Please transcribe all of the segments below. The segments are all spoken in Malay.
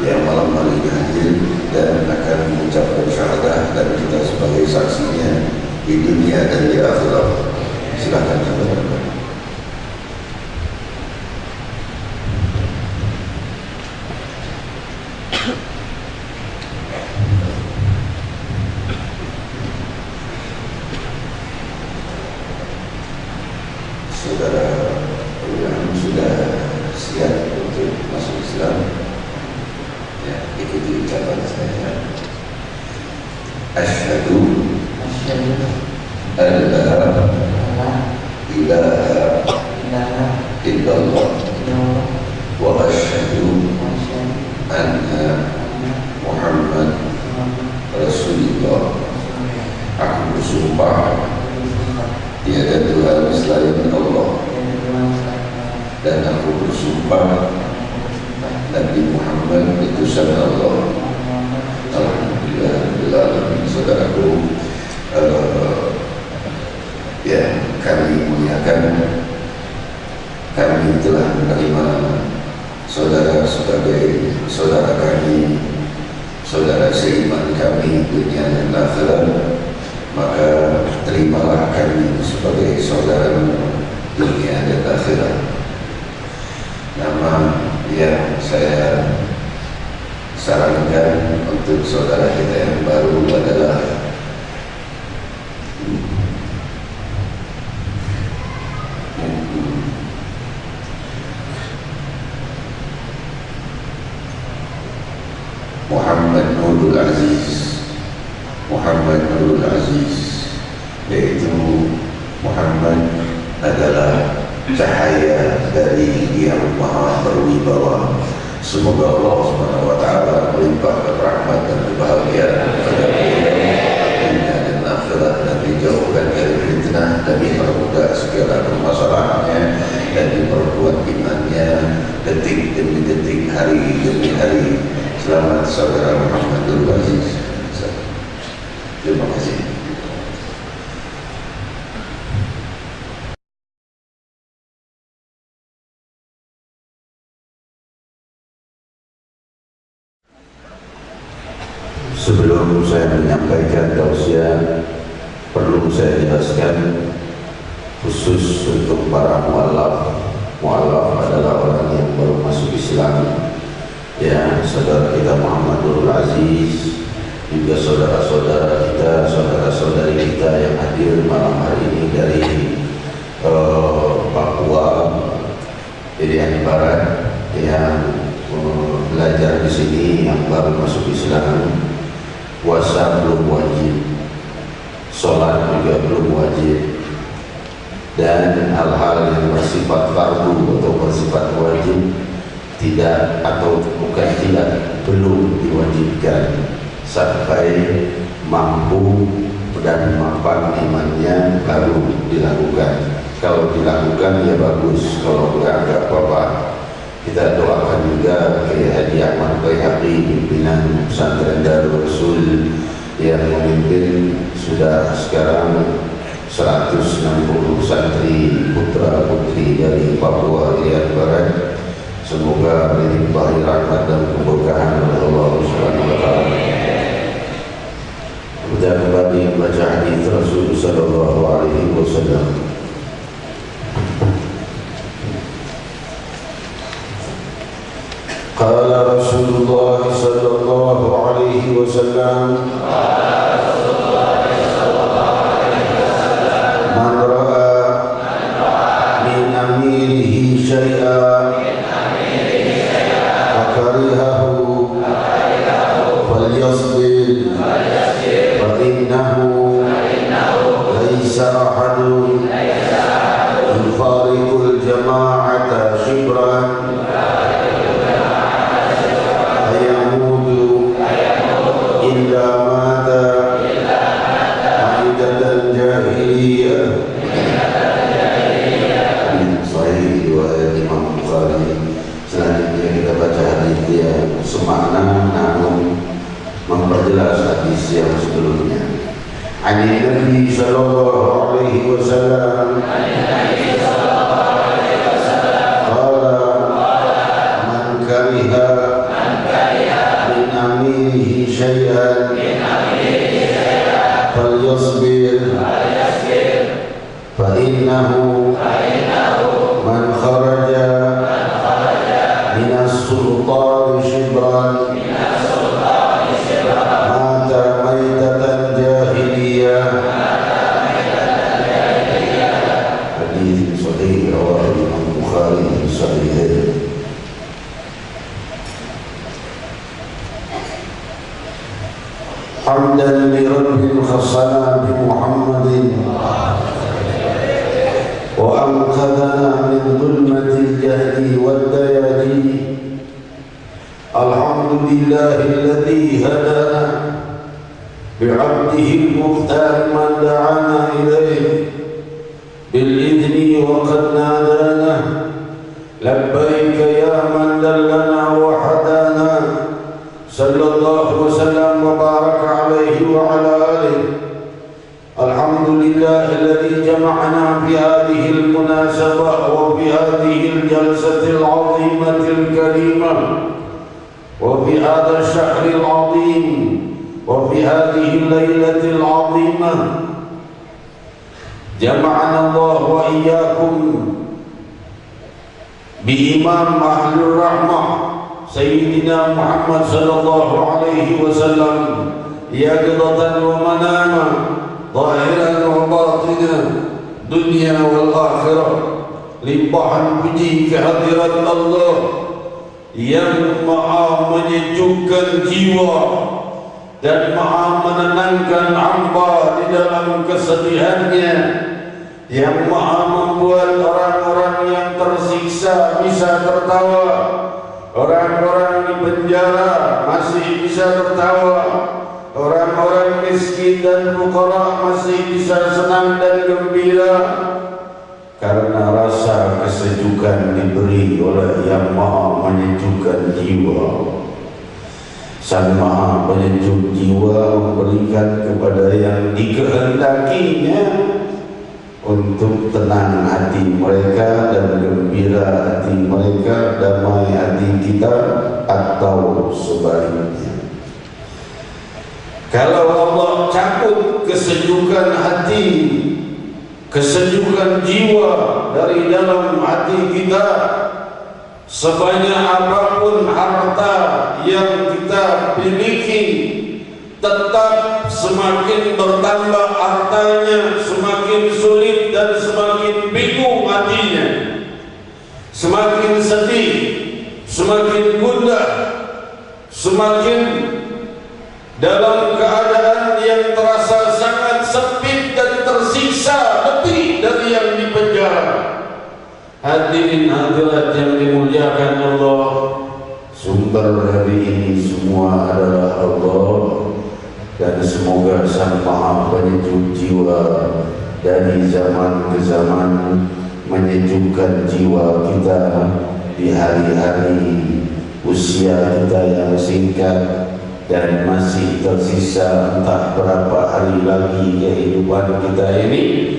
yang malam hari ini hadir dan akan mengucapkan syahadah dan kita sebagai saksinya di dunia dan di akhirat. Silakan saudara. Saudara yang sudah siap untuk masuk Islam, ya, ikuti ucapan saya. Asyhadu an la ilaha illallah wa asyhadu anna Muhammad Rasulullah. Aku bersumpah tiada Tuhan selain Allah, dan aku bersumpah Nabi Muhammad utusan Allah. Alhamdulillah, saudaraku, ya, kami muliakan, kami telah menerima saudara sebagai saudara kami, saudara seiman kami dunia dan akhirat, maka terimalah kami sebagai saudara dunia dan akhirat. Nama yang saya sarankan untuk saudara kita yang baru adalah Muhammad Nurul Aziz. Muhammad Nurul Aziz, yaitu Muhammad adalah cahaya dari Yang Maha Berwibawa. Semoga Allah SWT melimpahkan rahmat dan kebahagiaan kepada beliau dunia dan akhirat, dan dijauhkan dari fitnah, dan dipermudah segala permasalahannya, dan diperkuat imannya detik demi detik, hari demi hari. Selamat saudara Muhammad Nurul Aziz. Terima kasih. Sebelum saya menyampaikan tausiah, perlu saya jelaskan khusus untuk para mu'alaf. Mu'alaf adalah orang yang baru masuk Islam. Ya, saudara kita Muhammad Nurul Aziz, juga saudara-saudara kita, saudara-saudari kita yang hadir malam hari ini dari Papua, Irian Barat, yang belajar di sini, yang baru masuk Islam. Puasa belum wajib, sholat juga belum wajib, dan hal-hal yang bersifat fardu atau bersifat wajib tidak, atau bukan tidak, belum diwajibkan sampai mampu dan mapan imannya baru dilakukan. Kalau dilakukan ya bagus, kalau enggak apa-apa. Kita doakan juga Kiai Haji Ahmad Baihaqi, pimpinan pesantren Darul Rasul, yang memimpin sudah sekarang 160 santri putra putri dari Papua Irian Barat. Semoga dilimpahi rahmat dan keberkahan oleh Allah Subhanahu wa taala. Kita kembali membaca hadis Rasul sallallahu alaihi wasallam. Qala Rasulullah sallallahu alaihi wasallam, man ra'a min amirihi syai'an fakarihahu falyasbir fa innahu laisa ahadun yufariqul jama'ata shibran illa mata ma'idatan jahiliyah. Sahih riwayat Imam Bukhari. Selanjutnya kita baca hadis yang semakna namun memperjelas hadis yang sebelumnya. Ani Nabi sallallahu alaihi wasallam qala man kariha min amirihi syai'an falyasbir fa innahu man kharaja minas sultan shibran mata maitatan jahiliyah. Hadis sahih riwayat Imam Bukhari sahih. Hamdan li rabbil khasana bi Muhammadin wa anqadhana min dhulmatil jahli wad dayajin. Alhamdulillahi alladhi hadana bi'abdihi al-mukhtar man da'ana ilayhi bil idni wa qad nadana labbaika ya man dallana wa hadana. Sallallahu wasallam wa baraka alaihi wa ala alihi. Alhamdulillah alladhi jama'ana fi hadhihi al-munasabah wa fi hadhihi al-jalsati al-'azimati al-karimah wa fi hadha ash-shahr al-'azim وفي هذه الليلة العظيمة جمعنا الله وإياكم بإمام أهل الرحمة سيدنا محمد صلى الله عليه وسلم يقظة ومناما ظاهرا وباطنا dunia wal akhirah. Limpahan puji kehadirat Allah yang maha menyejukkan jiwa dan maha menenangkan hamba di dalam kesedihannya, yang maha membuat orang-orang yang tersiksa bisa tertawa, orang-orang di penjara masih bisa tertawa, orang-orang miskin dan fuqara masih bisa senang dan gembira karena rasa kesejukan diberi oleh yang maha menyejukkan jiwa. Sang maha penyejuk jiwa memberikan kepada yang dikehendakinya untuk tenang hati mereka dan gembira hati mereka, damai hati kita, atau sebaliknya. Kalau Allah cabut kesejukan hati, kesejukan jiwa dari dalam hati kita, sebanyak apapun harta yang kita miliki, tetap semakin bertambah hartanya, semakin sulit dan semakin bingung hatinya, semakin sedih, semakin gundah, semakin dalam keadaan yang terasa sangat sempit dan tersiksa lebih dari yang di penjara. Hadirin hadirat yang dimuliakan Allah, sumber dari ini semua adalah Allah, dan semoga Sang Maha Penyejuk jiwa dari zaman ke zaman menyejukkan jiwa kita di hari-hari usia kita yang singkat dan masih tersisa entah berapa hari lagi kehidupan kita ini,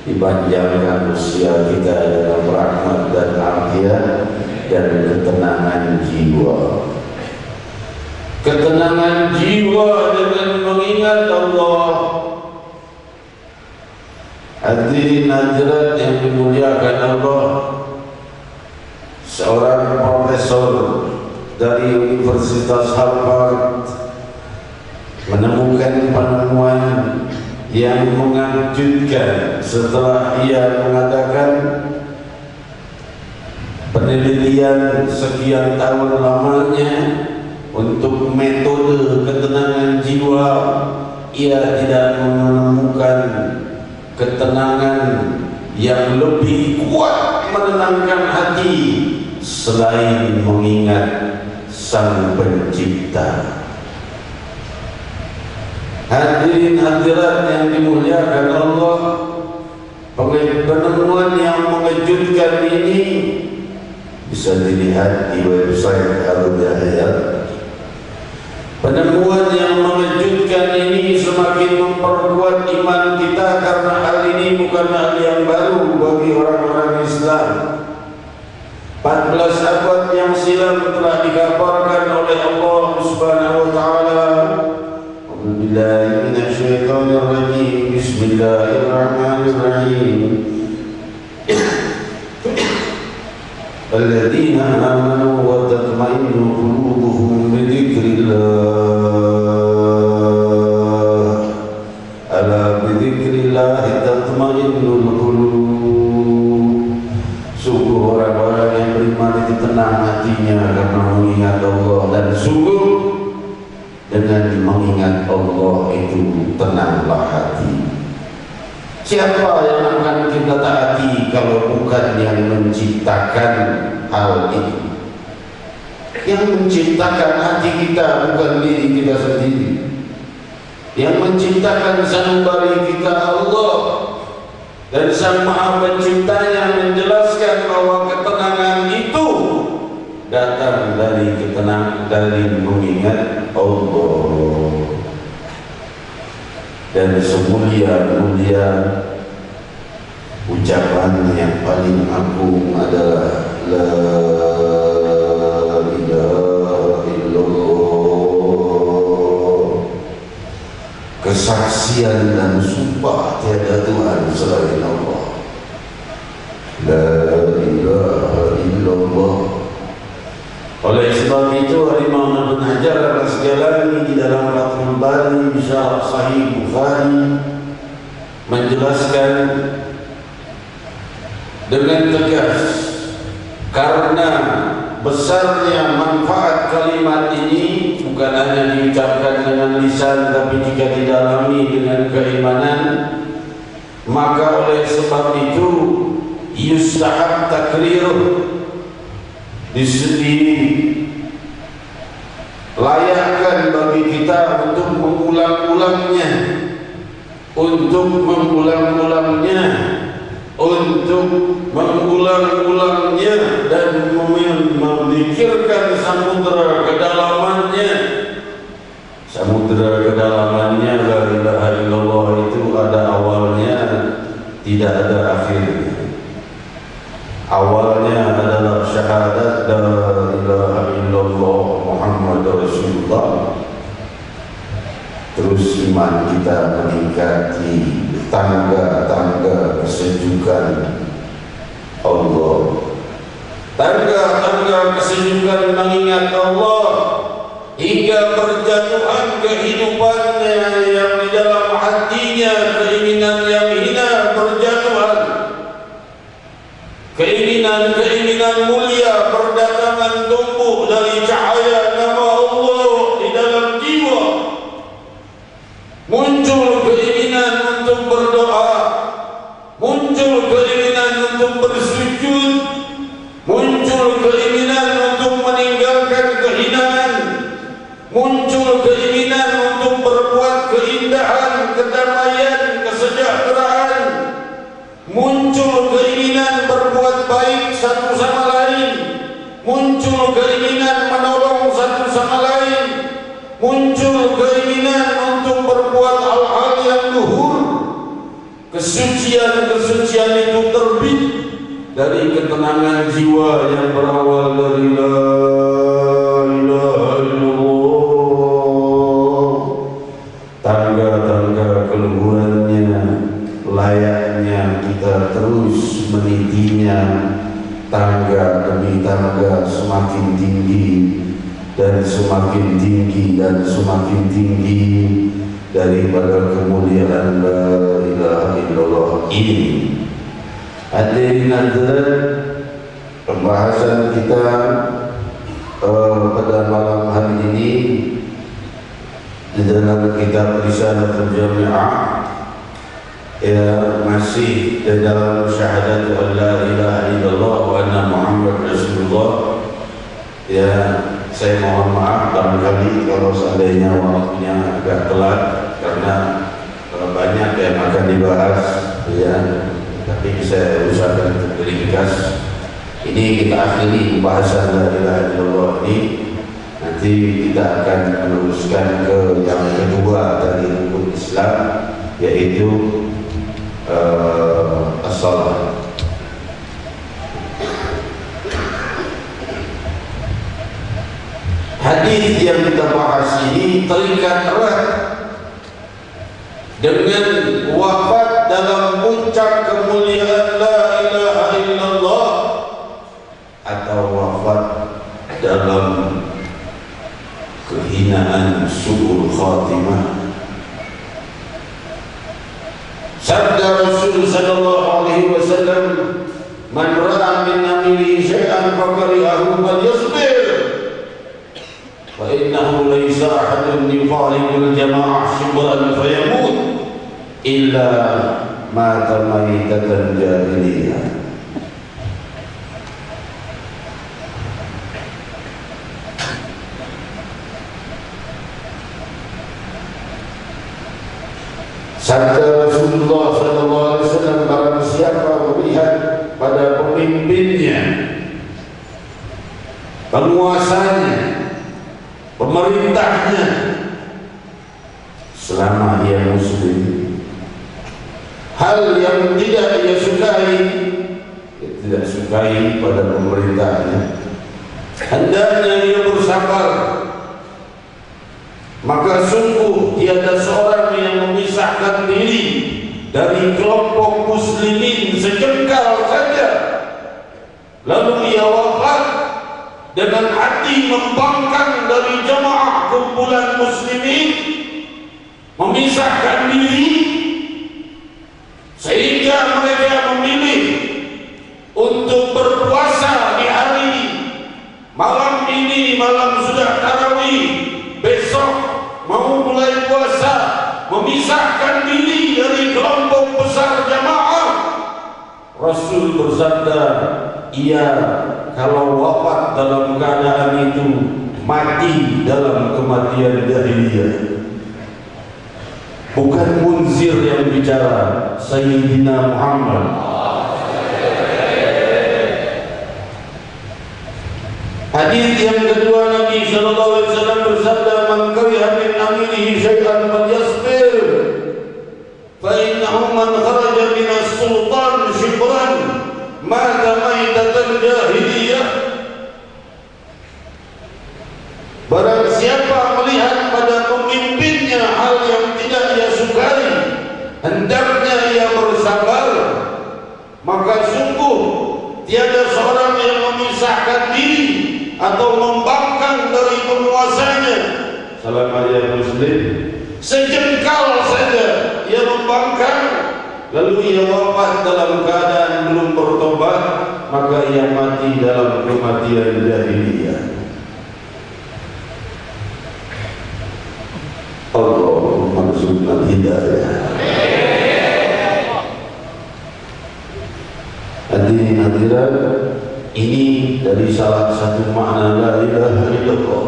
dipanjangkan usia kita dalam rahmat dan afiat dan ketenangan jiwa. Ketenangan jiwa dengan mengingat Allah. Hadirin hadirat yang dimuliakan Allah, seorang profesor dari Universitas Harvard menemukan penemuan yang mengejutkan setelah ia mengadakan penelitian sekian tahun lamanya untuk metode ketenangan jiwa. Ia tidak menemukan ketenangan yang lebih kuat menenangkan hati selain mengingat Sang Pencipta. Hadirin hadirat yang dimuliakan Allah, penemuan yang mengejutkan ini bisa dilihat di website Al-Dahiyat. Penemuan yang mengejutkan ini semakin memperkuat iman kita, karena hal ini bukan hal yang baru bagi orang-orang Islam. 14 abad yang silam telah dikabarkan oleh Allah Subhanahu wa taala. A'udzubillahi minasyaitonir rajim. Bismillahirrahmanirrahim. Alladzina amanu wa tatma'innu qulubuhum bi dzikrillah. Ala bi dzikrillah tatma'innul qulub. Sungguh orang-orang yang beriman itu tenang hatinya karena mengingat Allah, dan sungguh dengan mengingat Allah itu tenanglah hati. Siapa yang akan kita taati kalau bukan yang menciptakan hal itu? Yang menciptakan hati kita bukan diri kita sendiri. Yang menciptakan sanubari kita Allah, dan Sang Maha Penciptanya menjelaskan bahwa ketenangan itu datang dari mengingat Allah. Dan semulia-mulia ucapan yang paling agung adalah La ilaha illallah bersaksian dan sumpah tiada Tuhan selain Allah. La ilaha illallah. Oleh sebab itu Imam Ibn Hajar Al-Asqalani di dalam Fathul Bari Syarah Sahih Bukhari menjelaskan dengan tegas, karena besarnya manfaat kalimat ini bukan hanya diucapkan dengan lisan, tapi jika didalami dengan keimanan, maka oleh sebab itu yustahab takriruh, dilayakkan bagi kita untuk mengulang-ulangnya, untuk mengulang-ulangnya dan memikirkan samudera kedalamannya. Samudera kedalamannya la ilaha illallah itu ada awalnya, tidak ada akhirnya. Awalnya adalah syahadat la ilaha illallah Muhammad Rasulullah. Terus iman kita meningkati tangga-tangga kesejukan Allah, tangga-tangga kesejukan mengingat Allah, hingga berjatuhan kehidupannya yang di dalam hatinya keinginan yang hina berjatuhan, keinginan mulia berdatangan tumbuh dari cahaya nama Allah di dalam jiwa. Muncul keinginan untuk berdoa, muncul keinginan untuk bersujud, muncul keinginan untuk meninggalkan kehinaan, muncul keinginan untuk berbuat keindahan, kedamaian, kesejahteraan, muncul keinginan berbuat baik satu sama lain, muncul keinginan menolong satu sama lain, muncul keinginan untuk berbuat hal-hal yang luhur. Kesucian itu terbit dari ketenangan jiwa yang berawal dari la ilaha illallah. Tangga-tangga keluhurannya layaknya kita terus menitinya, tangga demi tangga semakin tinggi dan semakin tinggi dan semakin tinggi daripada kemuliaan la ilaha illallah ini. Hadirin hadirat, pembahasan kita pada malam hari ini di dalam kitab Risalatul Jami'ah masih di dalam syahadat la ilaha illallah wa anna Muhammad Rasulullah. Saya mohon maaf barangkali kalau seandainya waktunya agak telat, karena banyak yang akan dibahas, tapi saya usahakan untuk ringkas. Ini kita akhiri pembahasan la ilaha illallah ini. Nanti kita akan meneruskan ke yang kedua dari rukun Islam, yaitu as-salat. Hadis yang kita bahas ini terikat erat dengan wafat dalam puncak kemuliaan la ilaha illallah atau wafat dalam kehinaan su'ul khatimah. Sabda Rasul sallallahu alaihi wasallam, "Man ra'a min amilihi syai'an fakarihahu falyasbir. Fa innahu laysa ahadun yufariqul jama'ah shibran fayamut illa mata maitatan jahiliyah." Sabda Rasulullah SAW, barang siapa melihat pada pemimpinnya, penguasanya, pemerintahnya, selama ia muslim, hal yang tidak ia sukai, tidak sukai pada pemerintahnya, hendaknya ia bersabar, maka sungguh tiada seorang yang memiliki dari kelompok muslimin sejengkal saja, lalu ia wafat dengan hati membangkang dari jamaah kumpulan muslimin, memisahkan diri, sehingga mereka memilih untuk berpuasa di hari malam ini, malam sudah tarawih, besok mau mulai puasa, memisahkan diri dari kelompok besar jamaah. Rasul bersabda, ia kalau wafat dalam keadaan itu mati dalam kematian jahiliyah. Bukan Munzir yang bicara, Sayyidina Muhammad. Hadis yang kedua, Nabi sallallahu alaihi wasallam bersabda, "Man kariha min amilihi syai'an falyasbir, fa innahu man kharaja min as-sultan shibran mata maitatan jahiliyah." Barang siapa melihat pada pemimpinnya hal yang tidak ia sukai, hendaknya ia bersabar, maka sungguh tiada seorang yang memisahkan diri atau membangkang dari penguasanya. Salam ya muslim, sejengkal saja ia membangkang, lalu ia wafat dalam keadaan belum bertobat, maka ia mati dalam kematian jahiliyah. Allahumma rzuqna hidayah. Hadirin hadirat, ini dari salah satu makna la ilaha illallah,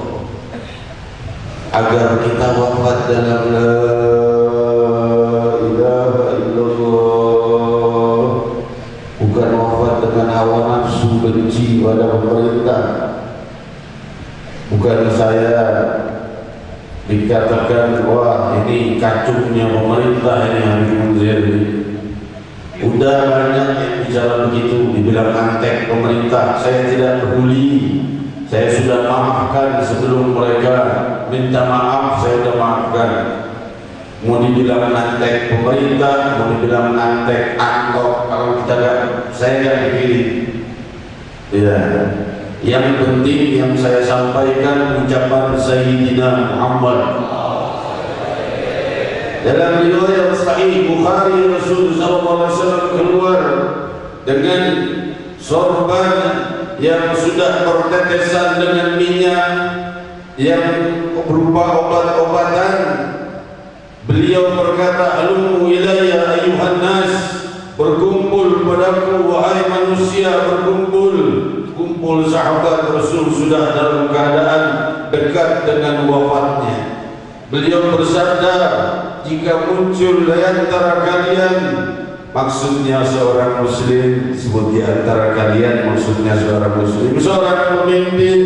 agar kita wafat dalam la ilaha illallah, bukan wafat dengan hawa nafsu benci pada pemerintah. Bukan saya dikatakan, wah ini kacungnya pemerintah ini Habib Munzir. Udah banyak yang bicara begitu, dibilang antek pemerintah. Saya tidak peduli, saya sudah maafkan sebelum mereka minta maaf, saya sudah maafkan. Mau dibilang antek pemerintah, mau dibilang antek angkot, kalau kita gak, saya gak dipilih. Ya, yang penting yang saya sampaikan ucapan Sayyidina Muhammad. Dalam riwayat Sahih Bukhari, Rasul sallallahu alaihi wasallam keluar dengan sorban yang sudah bertetesan dengan minyak yang berupa obat-obatan. Beliau berkata, "Halumu ilayya ayyuhan nas," berkumpul padaku wahai manusia, berkumpul. Kumpul sahabat Rasul sudah dalam keadaan dekat dengan wafatnya. Beliau bersabda, "Jika muncul di antara kalian," maksudnya seorang muslim, sebut di antara kalian maksudnya seorang muslim, seorang pemimpin,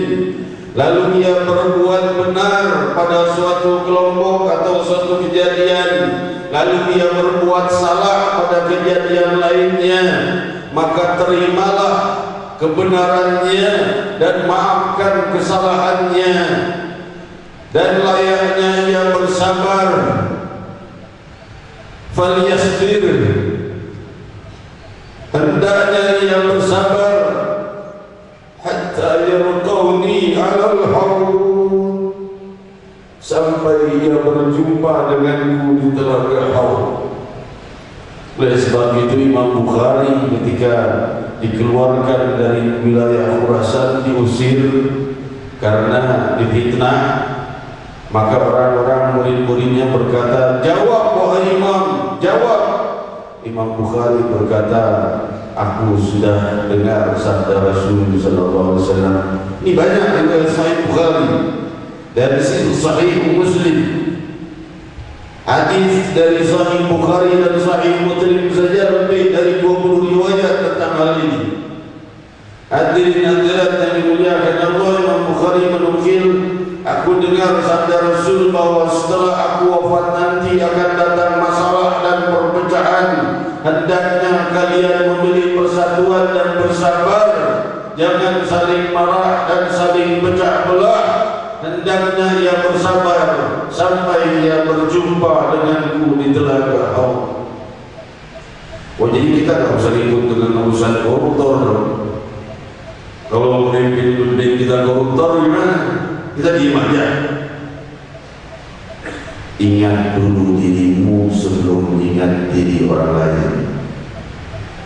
lalu ia berbuat benar pada suatu kelompok atau suatu kejadian, lalu ia berbuat salah pada kejadian lainnya, maka terimalah kebenarannya dan maafkan kesalahannya, dan layaknya ia bersabar. Falyasbir, hendaknya ia bersabar, hatta yarqawni 'alal haud, sampai ia berjumpa denganku di telaga haud. Oleh sebab itu Imam Bukhari ketika dikeluarkan dari wilayah Khurasan, diusir karena difitnah, maka orang-orang murid-muridnya berkata, "Jawab wahai Imam, jawab." Imam Bukhari berkata, "Aku sudah dengar sabda Rasul sallallahu alaihi wasallam." Ini banyak riwayat Sahih Bukhari dan Sahih Muslim. Hadis dari Sahih Bukhari dan Sahih Muslim saja lebih dari 20 riwayat tentang hal ini. Hadirin hadirat yang dimuliakan Allah, Imam Bukhari menukil, "Aku dengar sabda Rasul bahwa setelah aku wafat nanti akan datang masalah dan perpecahan. Hendaknya kalian memilih persatuan dan bersabar, jangan saling marah dan saling pecah belah. Hendaknya ia bersabar sampai ia berjumpa denganku di telaga haud." Oh, jadi kita nggak usah ikut dengan urusan koruptor dong. Kalau pemimpin kita koruptor gimana? Kita diem aja. Ingat dulu dirimu sebelum ingat diri orang lain.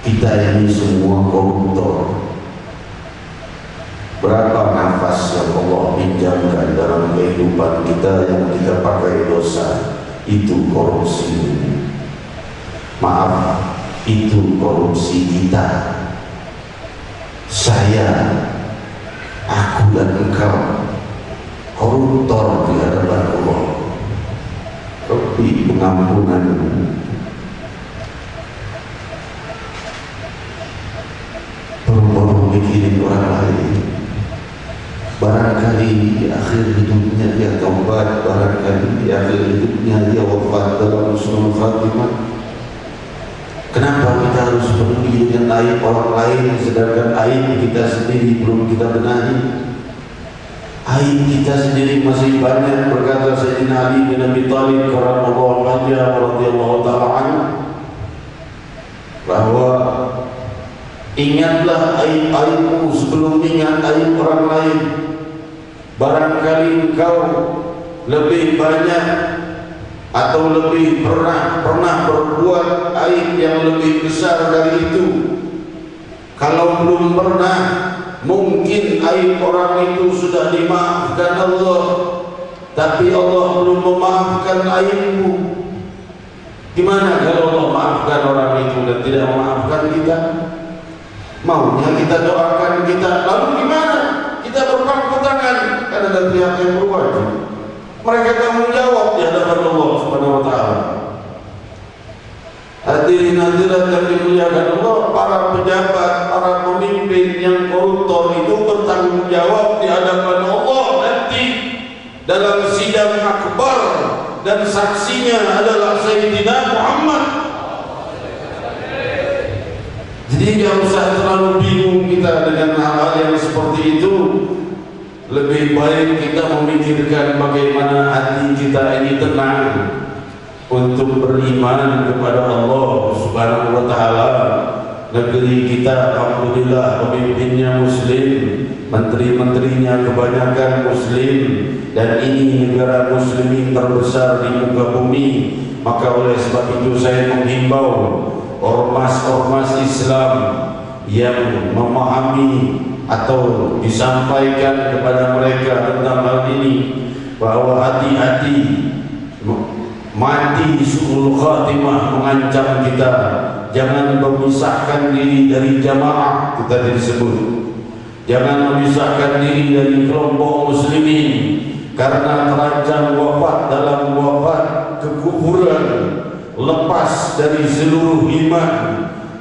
Kita ini semua koruptor. Berapa nafas yang Allah pinjamkan dalam kehidupan kita yang kita pakai dosa, itu korupsi. Maaf, itu korupsi kita. Saya, aku dan engkau koruptor di hadapan Allah. Tapi pengampunan baru mikirin orang lain. Barangkali di akhir hidupnya dia taubat, barangkali di akhir hidupnya dia wafat dalam husnul khatimah. Kenapa kita harus peduli dengan aib orang lain sedangkan aib kita sendiri belum kita benahi? Aib kita sendiri masih banyak. Berkata Sayyidina Ali bin Abi Thalib radhiyallahu ta'ala anhu bahwa ingatlah aib-aibmu sebelum ingat aib orang lain. Barangkali engkau lebih banyak atau lebih pernah berbuat aib yang lebih besar dari itu. Kalau belum pernah, mungkin aib orang itu sudah dimaafkan Allah, tapi Allah belum memaafkan aibmu. Gimana kalau Allah maafkan orang itu dan tidak memaafkan kita? Maunya kita doakan kita, lalu gimana? Kita berpangku tangan, kan ada pihak yang berwajib. Mereka tanggung jawab di hadapan Allah Subhanahu wa taala. Hadirin hadirat yang dimuliakan Allah, para pejabat, para pemimpin yang koruptor itu bertanggung jawab di hadapan Allah nanti dalam sidang akbar, dan saksinya adalah Sayyidina Muhammad. Jadi tidak usah terlalu bingung kita dengan hal-hal yang seperti itu. Lebih baik kita memikirkan bagaimana hati kita ini tenang untuk beriman kepada Allah Subhanahu wa taala. Negeri kita alhamdulillah pemimpinnya muslim, menteri-menterinya kebanyakan muslim, dan ini negara muslimin terbesar di muka bumi. Maka oleh sebab itu saya menghimbau ormas-ormas Islam yang memahami atau disampaikan kepada mereka tentang hal ini bahwa hati-hati, mati su'ul khatimah mengancam kita. Jangan memisahkan diri dari jamaah, kita disebut. Jangan memisahkan diri dari kelompok muslimin karena terancam wafat dalam wafat kekufuran, lepas dari seluruh iman.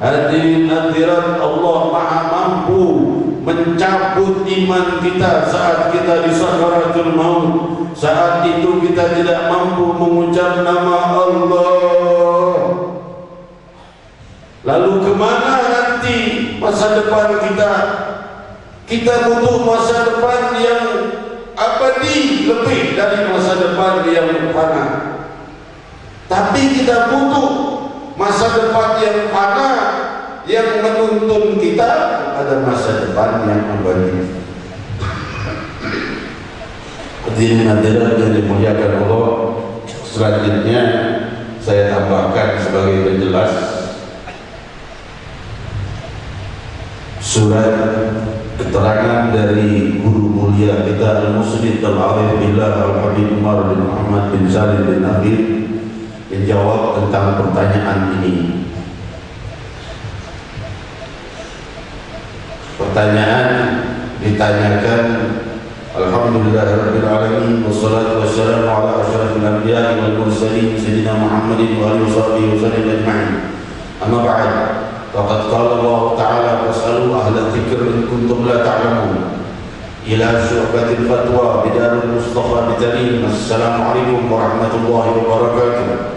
Hadirin hadirat, Allah Maha mampu mencabut iman kita saat kita di sakaratul maut. Saat itu kita tidak mampu mengucap nama Allah. Lalu kemana nanti masa depan kita? Kita butuh masa depan yang abadi lebih dari masa depan yang fana. Tapi kita butuh masa depan yang fana yang menuntun kita pada masa depan yang abadi. Hadirin hadirat yang dimuliakan Allah, selanjutnya saya tambahkan sebagai penjelas surat keterangan dari guru mulia kita Al-Musnid Al-Arif Billah Al-Habib Umar bin Muhammad bin Salim bin Nabil menjawab tentang pertanyaan ini. Pertanyaan ditanyakan, Alhamdulillahirabbil alamin wassalatu wassalamu ala asyrafil anbiya'i wal mursalin sayyidina Muhammadin wa alihi wasallam ajma'in. Amma ba'd. Faqad qala Allah Ta'ala fas'alu ahla dzikri in kuntum la ta'lamun. Ila syu'batil fatwa bidarul Mustafa bitalim. Assalamualaikum warahmatullahi wabarakatuh.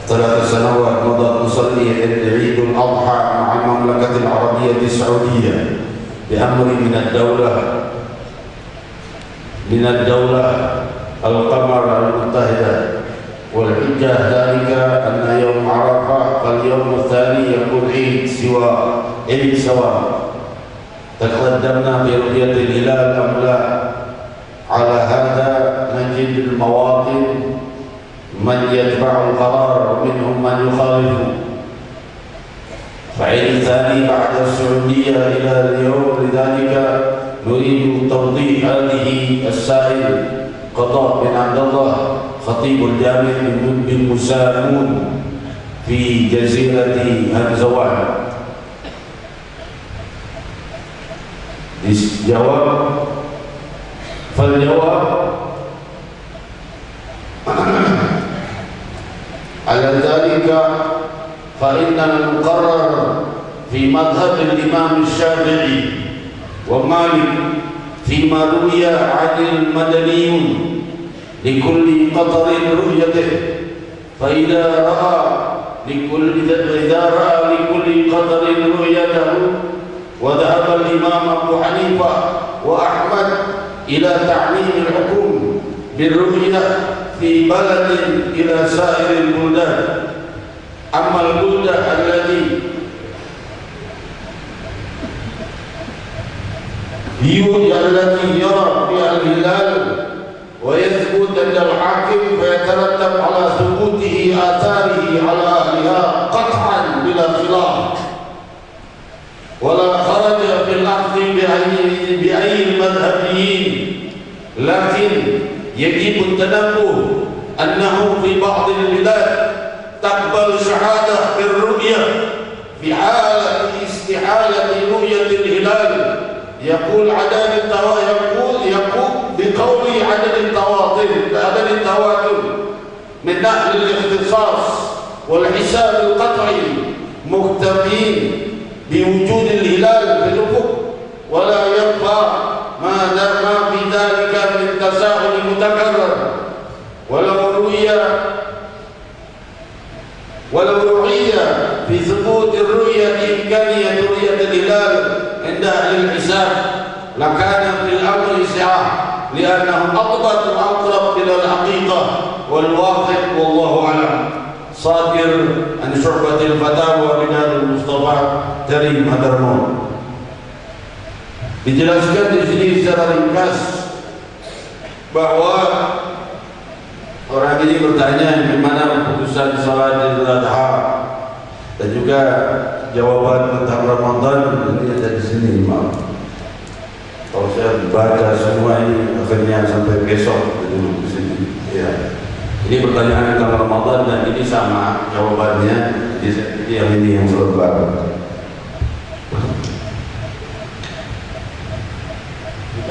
3 سنوات مضت نصلي عيد الأضحى مع المملكة العربية السعودية بأمر من الدولة القمر المتحدة، والحجة ذلك أن يوم عرفة فاليوم الثاني إليك سواء تقدمنا في رؤية الهلال أم لا. على هذا نجد المواطن من يتبع القرار ومنهم من يخالفه. فعيد ثاني بعد السعودية إلى اليوم، لذلك نريد توضيح هذه السائل قضاء بن عبد الله خطيب الجامع بالمسامون في جزيرة هنزوان. dijawab. فالجواب على ذلك فإننا نقرر في مذهب الإمام الشافعي ومالك فيما روي عن المدنيون لكل قطر رؤيته، فإذا رأى لكل قطر رؤيته. وذهب الإمام أبو حنيفة وأحمد إلى تعميم الحكم بالرؤية في بلد إلى سائر البلدان. أما البلدة التي يرى فيها الهلال ويثبت عند الحاكم فيترتب على ثبوته آثاره على أهلها قطعا بلا خلاف، ولا خرج في الأخذ بأي المذهبيين. لكن يجب التنبه أنه في بعض البلاد تقبل شهادة بالرؤية في حالة استحالة رؤية الهلال. يقول بقول عدد التواتر من أهل الاختصاص والحساب القطعي مكتفين بوجود الهلال في الأفق، ولا يبقى ما في ذلك من تساؤل متكرر. ولو رؤي في ثبوت الرؤية إمكانية رؤية الهلال عند أهل الحساب لكان في الأمر سعة، لأنه أضبط وأقرب إلى الحقيقة والواقع، والله أعلم. صادر عن شعبة الفتاوى بنال المصطفى Karim Hadarmo. Dijelaskan di sini secara ringkas bahwa orang ini bertanya bagaimana keputusan salat Idul Adha dan juga jawaban tentang Ramadan. Ini ada di sini, maaf. Kalau saya baca semua ini akhirnya sampai besok di sini. Ya. Ini pertanyaan tentang Ramadan dan ini sama jawabannya. Jadi yang ini yang berbeda.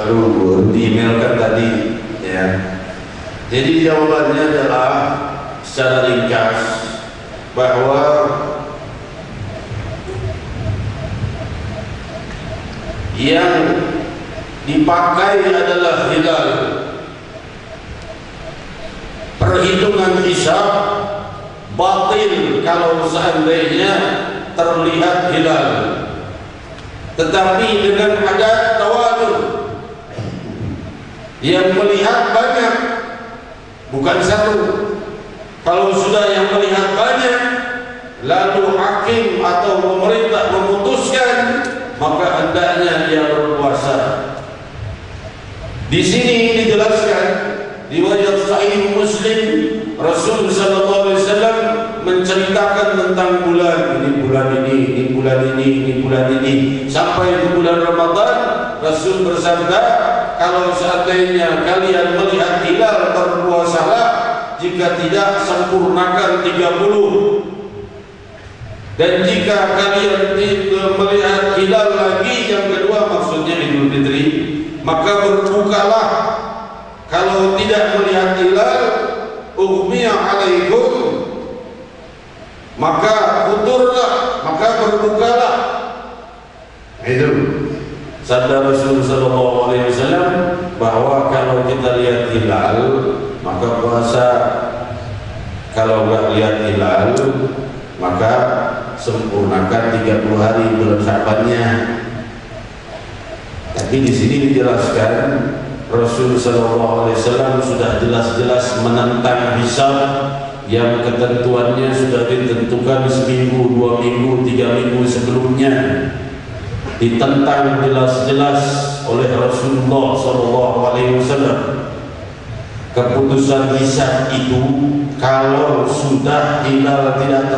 Lalu di-emailkan tadi, ya. Jadi jawabannya adalah secara ringkas bahwa yang dipakai adalah hilal. Perhitungan hisab batil kalau seandainya terlihat hilal, tetapi dengan ada tawatur yang melihat banyak, bukan satu. Kalau sudah yang melihat banyak lalu hakim atau pemerintah memutuskan, maka hendaknya dia berpuasa. Di sini dijelaskan riwayat Sahih Muslim, Rasul sallallahu alaihi wasallam menceritakan tentang bulan ini, bulan ini, ini bulan ini, ini bulan ini, sampai di bulan Ramadan. Rasul bersabda, kalau seandainya kalian melihat hilal berpuasalah, jika tidak sempurnakan 30. Dan jika kalian melihat hilal lagi yang kedua, maksudnya Idul Fitri, maka berbukalah. Kalau tidak melihat hilal, ughmiya alaikum, maka futurlah, maka berbukalah. Itu sabda Rasul sallallahu alaihi wasallam bahwa kalau kita lihat hilal maka puasa, kalau enggak lihat hilal maka sempurnakan 30 hari bulan Sya'bannya. Tapi di sini dijelaskan Rasul sallallahu alaihi wasallam sudah jelas-jelas menentang hisab yang ketentuannya sudah ditentukan seminggu, 2 minggu, 3 minggu sebelumnya, ditentang jelas-jelas oleh Rasulullah SAW. Keputusan hisab itu kalau sudah hilal tidak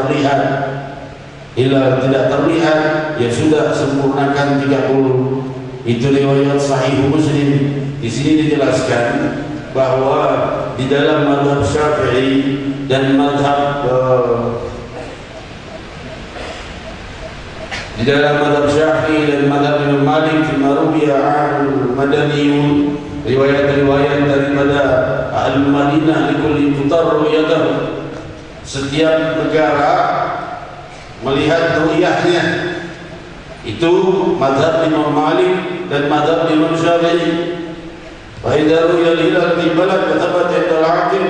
terlihat, ya sudah sempurnakan 30. Itu riwayat Sahih Muslim. Di sini dijelaskan bahwa di dalam mazhab Syafi'i dan mazhab Imam Malik fi Marubiya al-Madaniyun, riwayat-riwayat daripada al-Madinah likulli mutar ru'yatahu, setiap negara melihat ru'yahnya. Itu mazhab Imam Malik dan mazhab Imam Syafi'i. Fa idza ru'ya hilal fi balad wa thabat 'inda al-hakim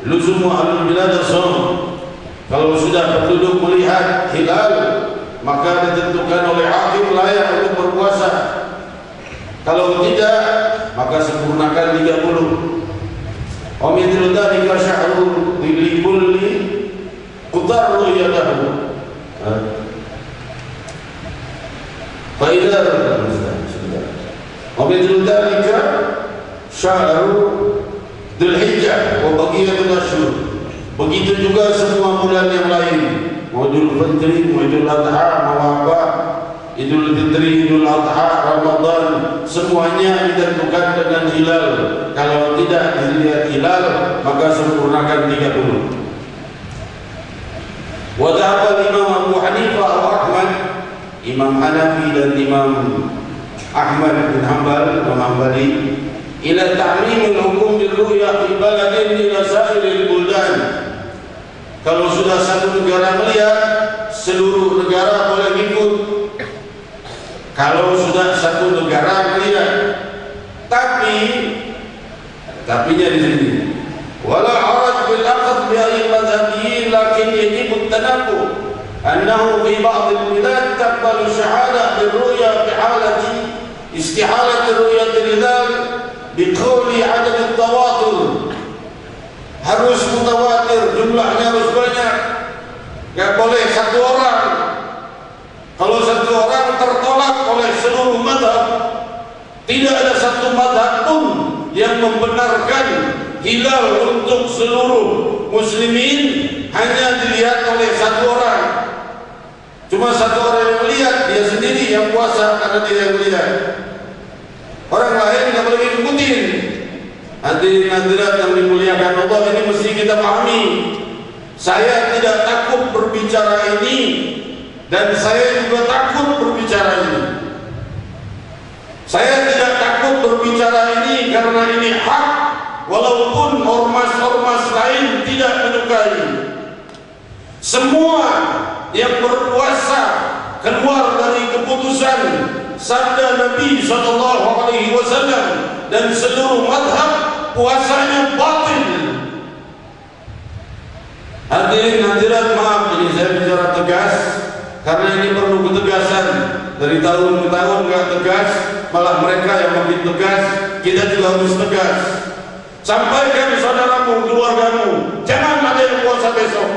luzumu ahlul bilad as-sawm. Kalau sudah penduduk melihat hilal, maka ditentukan oleh hakim layak untuk berpuasa. Kalau tidak, maka sempurnakan 30. Omidul dzalika syahrul li kulli qutar ru'yatahu. Fa idza omidul dzalika syahrul Dzulhijjah wa baqiyatul ashhur. Begitu juga semua bulan yang lain, mau Idul Fitri, mau Idul Adha, mau apa, Idul Fitri, Idul Adha, Ramadan, semuanya ditentukan dengan hilal. Kalau tidak dilihat hilal, maka sempurnakan 30. Wa dhahaba Imam Abu Hanifah wa Ahmad, Imam Hanafi dan Imam Ahmad bin Hanbal, Imam Hanbali, ila ta'limil hukum bil ru'ya fi baladin ila sa'iril buldan. Kalau sudah satu negara melihat, seluruh negara boleh ikut. Kalau sudah satu negara melihat, tapinya di sini. Wala haraj bil aqd bi ayyi madhhabiyyin, lakin yajib at-tanabbuh annahu fi ba'd al-bilad taqbalu shahada bil ru'ya fi halati istihalati ru'yat al-hilal biqawli adad at-tawatur. Harus mutawatir, jumlahnya harus banyak. Gak boleh satu orang. Kalau satu orang tertolak oleh seluruh mazhab, tidak ada satu mazhab pun yang membenarkan hilal untuk seluruh muslimin hanya dilihat oleh satu orang. Cuma satu orang yang melihat, dia sendiri yang puasa karena dia yang melihat. Orang lain tidak boleh ikutin. Hadirin hadirat yang dimuliakan Allah, ini mesti kita pahami. Saya tidak takut berbicara ini, dan saya juga takut berbicara ini. Saya tidak takut berbicara ini karena ini hak, walaupun ormas-ormas lain tidak menyukai. Semua yang berpuasa keluar dari keputusan sabda Nabi SAW dan seluruh madhab, puasanya batil. Hadirin hadirat, maaf ini saya bicara tegas karena ini perlu ketegasan. Dari tahun ke tahun nggak tegas, malah mereka yang makin tegas. Kita juga harus tegas. Sampaikan saudaramu, keluargamu, jangan ada yang puasa besok.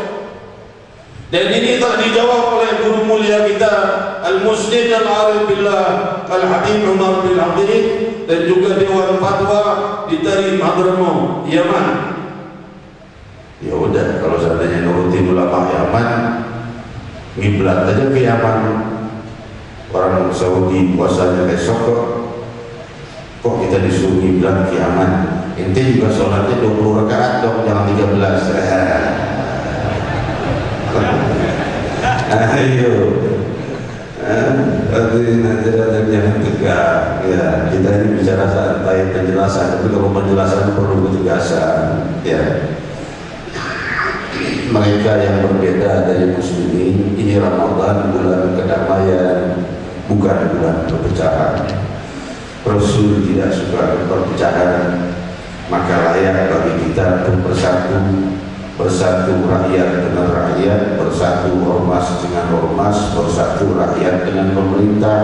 Dan ini telah dijawab oleh guru mulia kita Al-Musnid Al-Arif Billah Al-Habib Umar bin Abdin, dan juga Dewan Fatwa di Tarim Hadramaut, Yaman. Ya udah, kalau seandainya nurutin ulama Yaman, ngiblat aja ke Yaman. Orang Saudi puasanya besok kok kita disuruh ngiblat ke Yaman. Ente juga sholatnya 20 rakaat dong, jangan 13. Ayo, nanti jangan tegak. Ya, kita ini bicara santai penjelasan, tapi kalau penjelasan perlu ketegasan. Ya, mereka yang berbeda dari muslimin, ini Ramadan bulan kedamaian, bukan bulan perpecahan. Rasul tidak suka perpecahan, maka layak bagi kita untuk bersatu rakyat dengan rakyat, bersatu ormas dengan ormas, bersatu rakyat dengan pemerintah.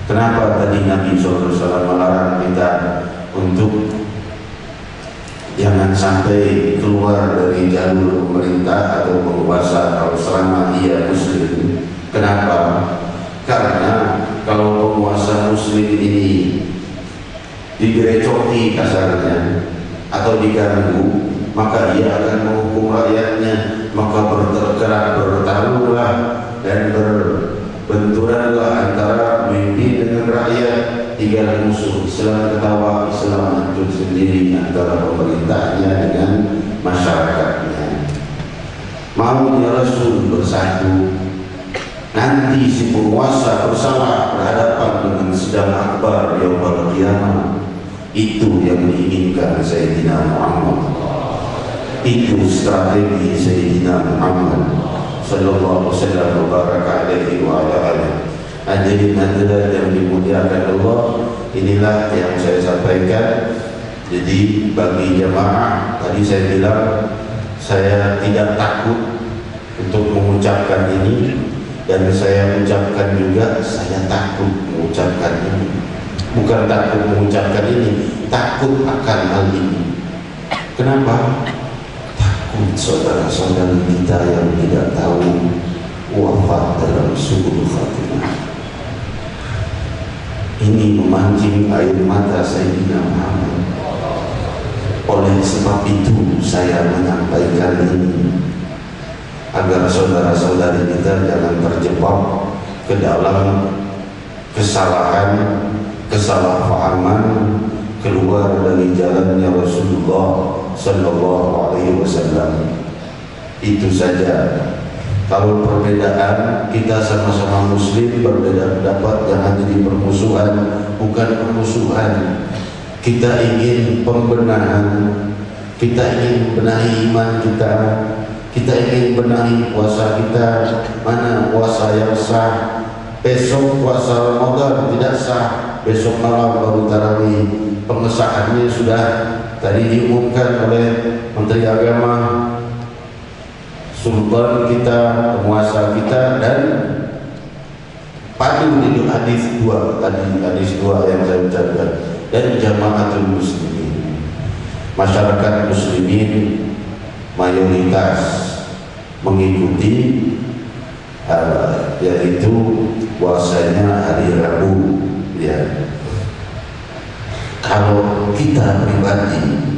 Kenapa tadi Nabi SAW melarang kita untuk jangan sampai keluar dari jalur pemerintah atau penguasa kalau selama dia muslim. Kenapa? Karena kalau penguasa muslim ini digerecoki kasarnya atau diganggu, maka dia akan menghukum rakyatnya, maka bergerak bertarunglah dan berbenturanlah antara pemimpin dengan rakyat, tiga musuh, Islam ketawa, Islam hancur sendiri antara pemerintahnya dengan masyarakatnya. Maunya Rasul bersatu, nanti si penguasa bersalah berhadapan dengan sedang akbar yaumul qiyamah. Itu yang diinginkan Sayyidina Muhammad, itu strategi Sayyidina Muhammad sallallahu alaihi wasallam wa baraka alaihi wa ala alihi. Hadirin hadirat yang dimuliakan Allah, inilah yang saya sampaikan. Jadi bagi jamaah, tadi saya bilang saya tidak takut untuk mengucapkan ini, dan saya ucapkan juga saya takut mengucapkan ini. Bukan takut mengucapkan ini, takut akan hal ini. Kenapa? Takut saudara-saudara kita yang tidak tahu wafat dalam subuh khatimah. Ini memancing air mata Sayyidina Muhammad. Oleh sebab itu saya menyampaikan ini, agar saudara-saudari kita jangan terjebak ke dalam kesalahan, kesalahpahaman, keluar dari jalannya Rasulullah sallallahu alaihi wasallam. Itu saja. Kalau perbedaan, kita sama-sama muslim, berbeda pendapat jangan jadi permusuhan, bukan permusuhan. Kita ingin pembenahan, kita ingin benahi iman kita, kita ingin benahi puasa kita. Mana puasa yang sah? Besok puasa Ramadan tidak sah, besok malam baru tarawih. Pengesahannya sudah tadi diumumkan oleh Menteri Agama, Sultan kita, penguasa kita, dan padu di hadis 2 tadi, hadis 2 yang saya ucapkan, dan jamaatul muslimin, masyarakat muslimin mayoritas mengikuti yaitu puasanya hari Rabu ya. Kalau kita pribadi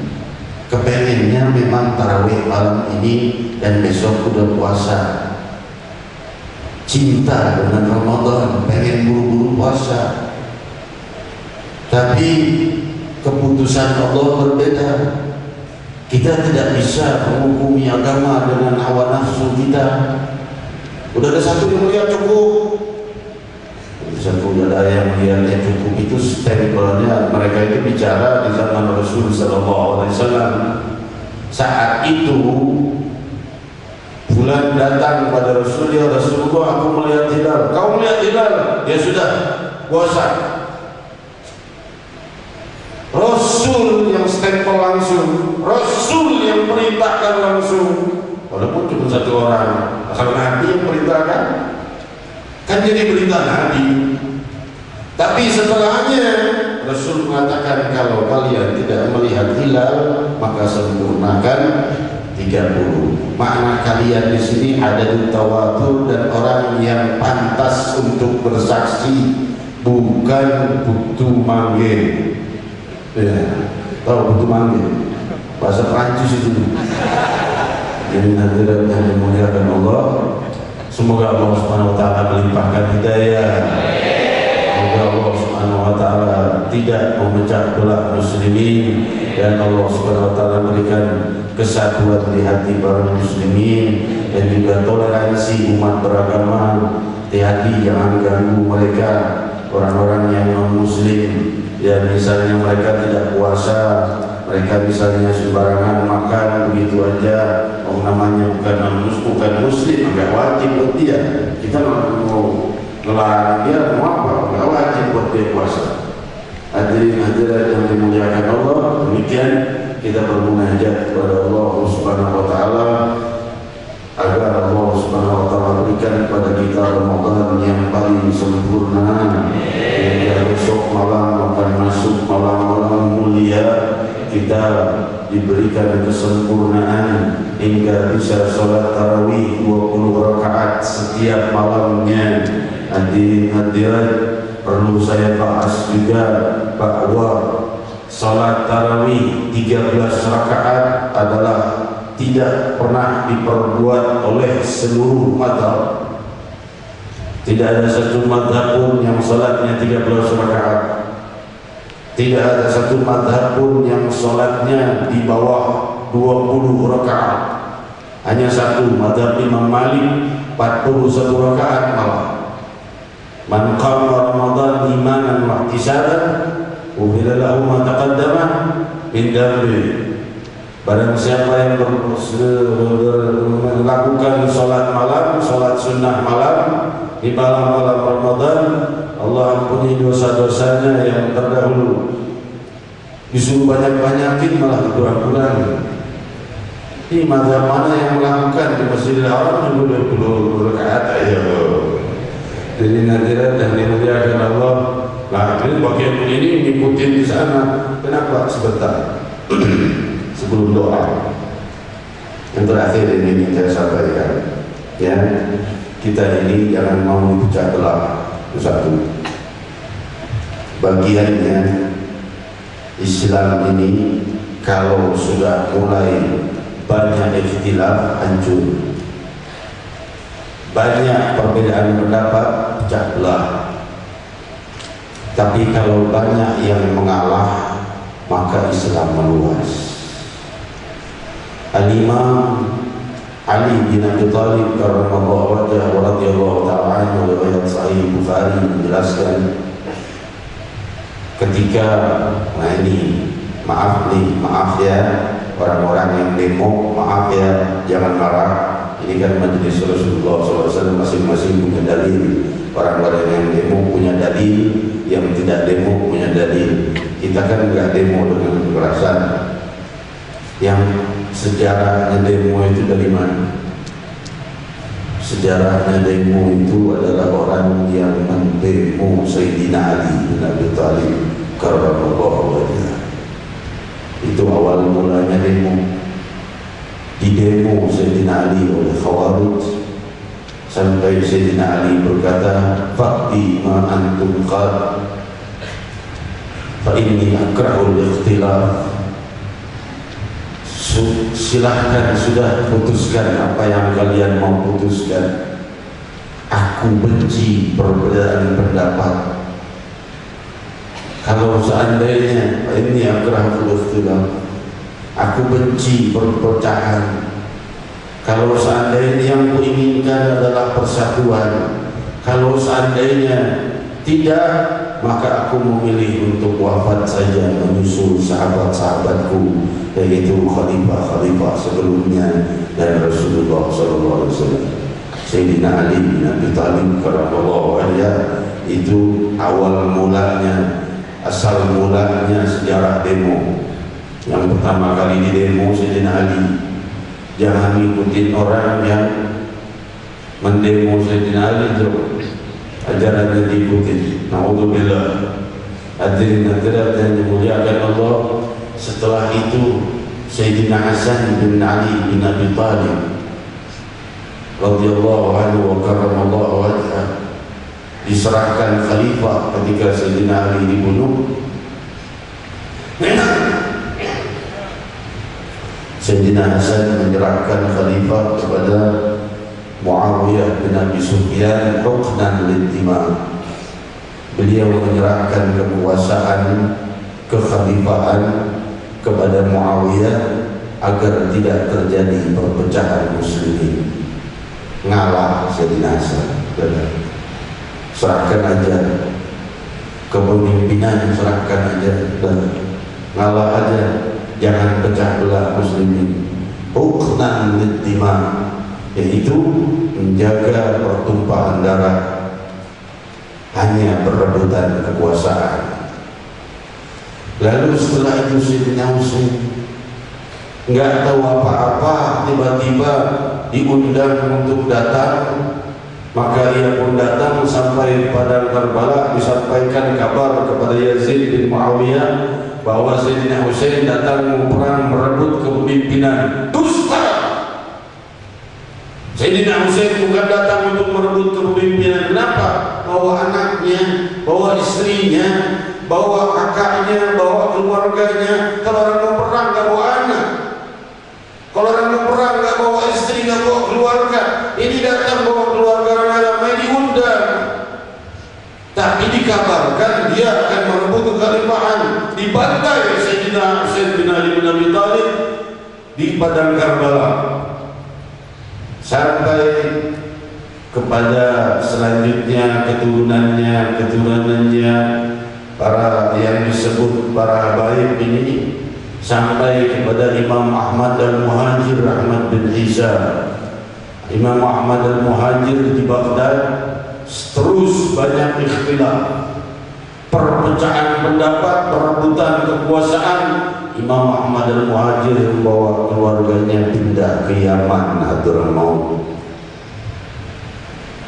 kepengennya memang tarawih malam ini dan besok udah puasa, cinta dengan Ramadan, pengen buru-buru puasa. Tapi keputusan Allah berbeda. Kita tidak bisa menghukumi agama dengan hawa nafsu kita. Udah ada satu yang melihat cukup, satu ada yang melihatnya cukup, itu stempelnya. Mereka itu bicara di zaman Rasul sallallahu alaihi wasallam. Saat itu bulan datang pada Rasul, ya Rasulullah, aku melihat hilal. Kau melihat hilal? Ya sudah, puasa. Rasul yang stempel langsung, Rasul yang perintahkan langsung. Walaupun cuma satu orang, asal Nabi yang perintahkan, kan jadi perintah Nabi. Tapi setelahnya Rasul mengatakan, kalau kalian tidak melihat hilal, maka sempurnakan 30. Makna kalian di sini ada di tawatur dan orang yang pantas untuk bersaksi, bukan butuh manggil. Ya, tahu butuh manggil? Bahasa Prancis itu. Jadi hadirin yang dimuliakan Allah, semoga Allah Subhanahu wa taala melimpahkan hidayah. Semoga Allah Subhanahu wa taala tidak memecah belah muslimin, dan Allah Subhanahu wa taala berikan kesatuan di hati para muslimin, dan juga toleransi umat beragama. Hati-hati jangan ganggu mereka, orang-orang yang non muslim. Ya, misalnya mereka tidak puasa, mereka misalnya sembarangan makan begitu aja, namanya bukan muslim, nggak wajib buat dia. Kita mau ngelarang dia, mau apa? Nggak wajib buat dia puasa. Hadirin hadirat yang dimuliakan Allah, demikian kita bermunajat kepada Allah Subhanahu wa taala agar Allah Subhanahu wa taala berikan kepada kita Ramadan yang paling sempurna, hingga besok malam akan masuk malam-malam mulia kita diberikan kesempurnaan hingga bisa sholat tarawih 20 rakaat setiap malamnya. Hadirin perlu saya bahas juga bahwa sholat tarawih 13 rakaat adalah tidak pernah diperbuat oleh seluruh mazhab. Tidak ada satu mazhab pun yang salatnya 13 rakaat. Tidak ada satu mazhab pun yang salatnya di bawah 20 rakaat. Hanya satu mazhab Imam Malik 41 rakaat malah. Man qama Ramadan imanan wa ihtisaban ghufira lahu ma taqaddama min dhanbi. Barang siapa yang melakukan salat malam, salat sunnah malam di malam-malam Ramadan, Allah ampuni dosa-dosanya yang terdahulu. Disuruh banyak-banyakin malah kurang-kurang. Ini mazhab mana yang melakukan di Masjidil Haram 20 rakaat? Ayo. Jadi nadirat dan dimuliakan Allah. Nah, ini bagian ini diikutin di sana. Kenapa? Sebentar. Sebelum doa. Yang terakhir ini saya sampaikan. Ya. Kita ini jangan mau dipecah belah. Itu satu. Bagiannya Islam ini kalau sudah mulai banyak ikhtilaf, hancur. Banyak perbedaan pendapat, pecah belah. Tapi kalau banyak yang mengalah, maka Islam meluas. Al-Imam Ali bin Abi Thalib karramallahu wajhahu wa radhiyallahu ta'ala anhu riwayat Sahih Bukhari menjelaskan ketika, nah ini maaf ya orang-orang yang demo, maaf ya, jangan marah. Ini kan majelis Rasulullah SAW, masing-masing punya dalil. Orang-orang yang demo punya dalil, yang tidak demo punya dalil. Kita kan enggak demo dengan kekerasan. Yang sejarahnya demo itu dari mana? Sejarahnya demo itu adalah orang yang mendemo Sayyidina Ali bin Abi Thalib karramallahu wajhahu. Itu awal mulanya demo. Di demo Sayyidina Ali oleh Khawarij sampai Sayyidina Ali berkata, "Faqdi ma antum qad fa inni akrahul ikhtilaf." Silahkan sudah putuskan apa yang kalian mau putuskan. Aku benci perbedaan pendapat. Kalau seandainya ini akrahul ikhtilaf, aku benci perpecahan. Kalau seandainya yang kuinginkan adalah persatuan, kalau seandainya tidak, maka aku memilih untuk wafat saja menyusul sahabat-sahabatku, yaitu khalifah-khalifah sebelumnya dan Rasulullah SAW. Sayyidina Ali bin Abi Thalib karramallahu wajhahu itu awal mulanya, asal mulanya sejarah demo. Yang pertama kali di demo Sayyidina Ali. Jangan ikutin orang yang mendemo Sayyidina Ali terus. Ajarannya diikuti. Na'udzubillah. Hadirin hadirat yang dimuliakan Allah. Setelah itu Sayyidina Hasan bin Ali bin Abi Thalib radhiyallahu anhu wa karramallahu wajhahu diserahkan khalifah ketika Sayyidina Ali dibunuh. Sayyidina Hasan menyerahkan khalifah kepada Muawiyah bin Abi Sufyan huknan lid-dima. Beliau menyerahkan kekuasaan kekhalifahan kepada Muawiyah agar tidak terjadi perpecahan muslimin. Ngalah Sayyidina Hasan, serahkan aja kepemimpinan, serahkan aja, ngalah aja, jangan pecah belah muslimin. Huknan lid-dima, yaitu menjaga pertumpahan darah, hanya perebutan kekuasaan. Lalu setelah itu Sayyidina Husain nggak tahu apa-apa, tiba-tiba diundang untuk datang, maka ia pun datang sampai pada Karbala, disampaikan kabar kepada Yazid bin Muawiyah bahwa Sayyidina Husain datang perang merebut kepemimpinan. Dusta. Sayyidina Husain bukan datang untuk merebut kepemimpinan. Kenapa? Bawa anaknya, bawa istrinya, bawa kakaknya, bawa keluarganya. Kalau orang mau perang gak bawa anak, kalau orang mau perang gak bawa istri, gak bawa keluarga. Ini datang bawa keluarga orang ramai diundang. Tapi dikabarkan dia akan merebut kekhalifahan. Dibantai Sayyidina Husain bin Ali bin Abi Thalib di padang Karbala, sampai kepada selanjutnya keturunannya para yang disebut para habaib ini, sampai kepada Imam Ahmad al-Muhajir Ahmad bin Isa. Imam Ahmad al-Muhajir di Baghdad terus banyak ikhtilaf, perpecahan pendapat, perebutan kekuasaan. Imam Ahmad al-Muhajir membawa keluarganya pindah ke Yaman, Hadramaut,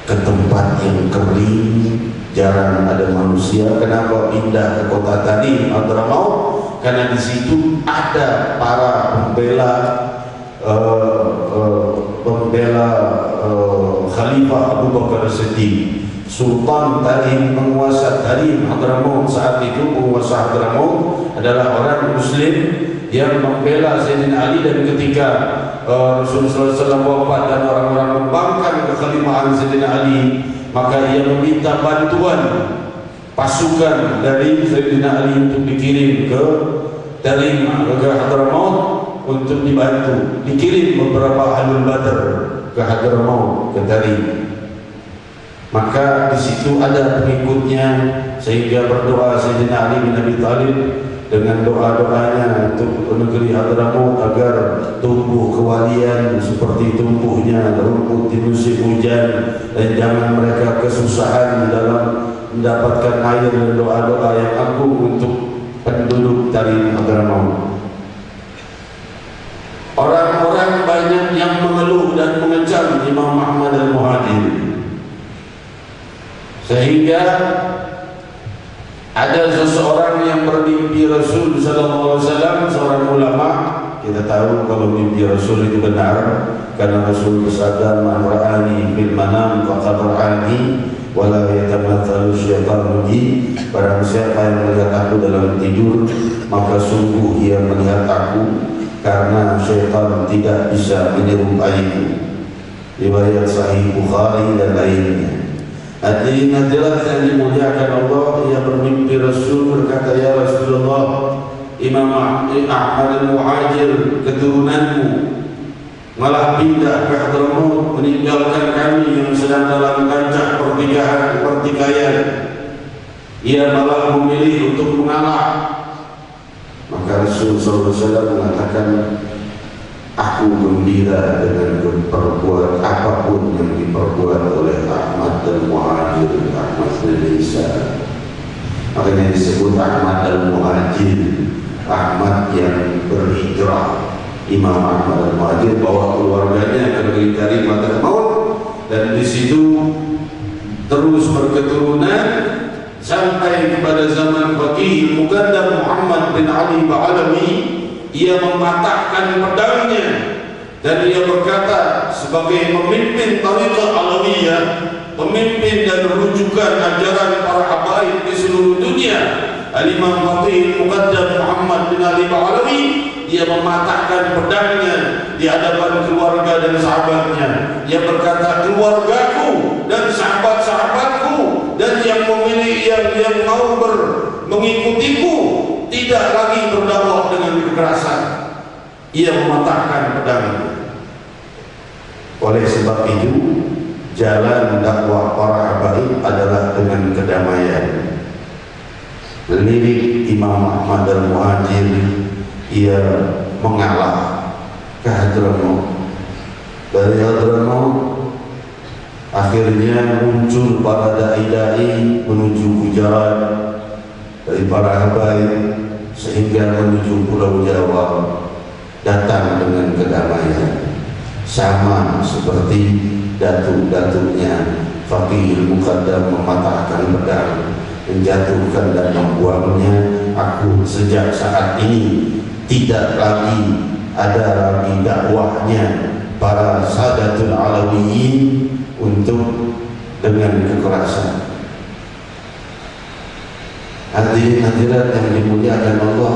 ke tempat yang kering, jarang ada manusia. Kenapa pindah ke kota tadi, Hadramaut? Karena di situ ada para pembela Khalifah Abu Bakar Siddiq. Sultan Tarim, penguasa Tarim Hadramaut saat itu, penguasa Hadramaut adalah orang Muslim yang membela Sayyidina Ali. Dan ketika Rasulullah SAW wafat dan orang-orang membangkang kekhalifahan Sayyidina Ali, maka ia meminta bantuan pasukan dari Sayyidina Ali untuk dikirim ke Tarim, ke Hadramaut untuk dibantu. Dikirim beberapa ahlul badr ke Hadramaut, ke Tarim. Maka di situ ada pengikutnya, sehingga berdoa Sayyidina Ali bin Abi Thalib dengan doa-doanya untuk negeri Hadramaut agar tumbuh kewalian seperti tumbuhnya rumput di musim hujan, dan jangan mereka kesusahan dalam mendapatkan air, dan doa-doa yang agung untuk penduduk Tarim Hadramaut. Orang-orang banyak yang mengeluh dan mengecam Imam Ahmad al-Muhajir, sehingga ada seseorang yang bermimpi Rasul sallallahu alaihi wasallam, seorang ulama. Kita tahu kalau mimpi Rasul itu benar, karena Rasul bersabda, "Man ra'ani fil manam faqad ra'ani wa la yatamatsalu syaitanu bi." Barang siapa yang melihat aku dalam tidur, maka sungguh ia melihat aku, karena syaitan tidak bisa menyerupaiku. Riwayat Sahih Bukhari dan lainnya. Hadirin hadirat yang dimuliakan Allah, ia bermimpi Rasul berkata, "Ya Rasulullah, Imam Ahmad al-Muhajir keturunanmu malah pindah ke Hadramaut, meninggalkan kami yang sedang dalam kancah pertikaian. Ia malah memilih untuk mengalah." Maka Rasul SAW mengatakan, "Aku gembira dengan perbuatan apapun yang diperbuat oleh Ahmad al-Muhajir, Ahmad bin Isa." Makanya disebut Ahmad al-Muhajir, Ahmad yang berhijrah. Imam Ahmad al-Muhajir bawa keluarganya ke negeri Tarim Hadramaut, dan di situ terus berketurunan sampai kepada zaman Faqih Muqaddam Muhammad bin Ali Ba'alawi. Ia mematahkan pedangnya dan ia berkata sebagai pemimpin Tariqah Alawiyah, pemimpin dan rujukan ajaran para habaib di seluruh dunia, Al-Imam Faqih Muqaddam Muhammad bin Ali Ba'alawi, ia mematahkan pedangnya di hadapan keluarga dan sahabatnya. Ia berkata, "Keluargaku dan sahabat-sahabatku dan yang memilih yang mau mengikutiku tidak lagi berdakwah dengan kekerasan." Ia mematahkan pedangnya. Oleh sebab itu, jalan dakwah para habaib adalah dengan kedamaian. Lirik Imam Ahmad al-Muhajir, ia mengalah ke Hadramaut. Dari Hadramaut akhirnya muncul para dai-dai menuju Gujarat, dari para habaib sehingga menuju Pulau Jawa, datang dengan kedamaian, sama seperti datuk-datuknya. Faqih Muqaddam mematahkan pedang, menjatuhkan dan membuangnya. Aku sejak saat ini tidak lagi ada lagi dakwahnya para Sadatul Alawiyin untuk dengan kekerasan. Hadirin hadirat yang dimuliakan Allah,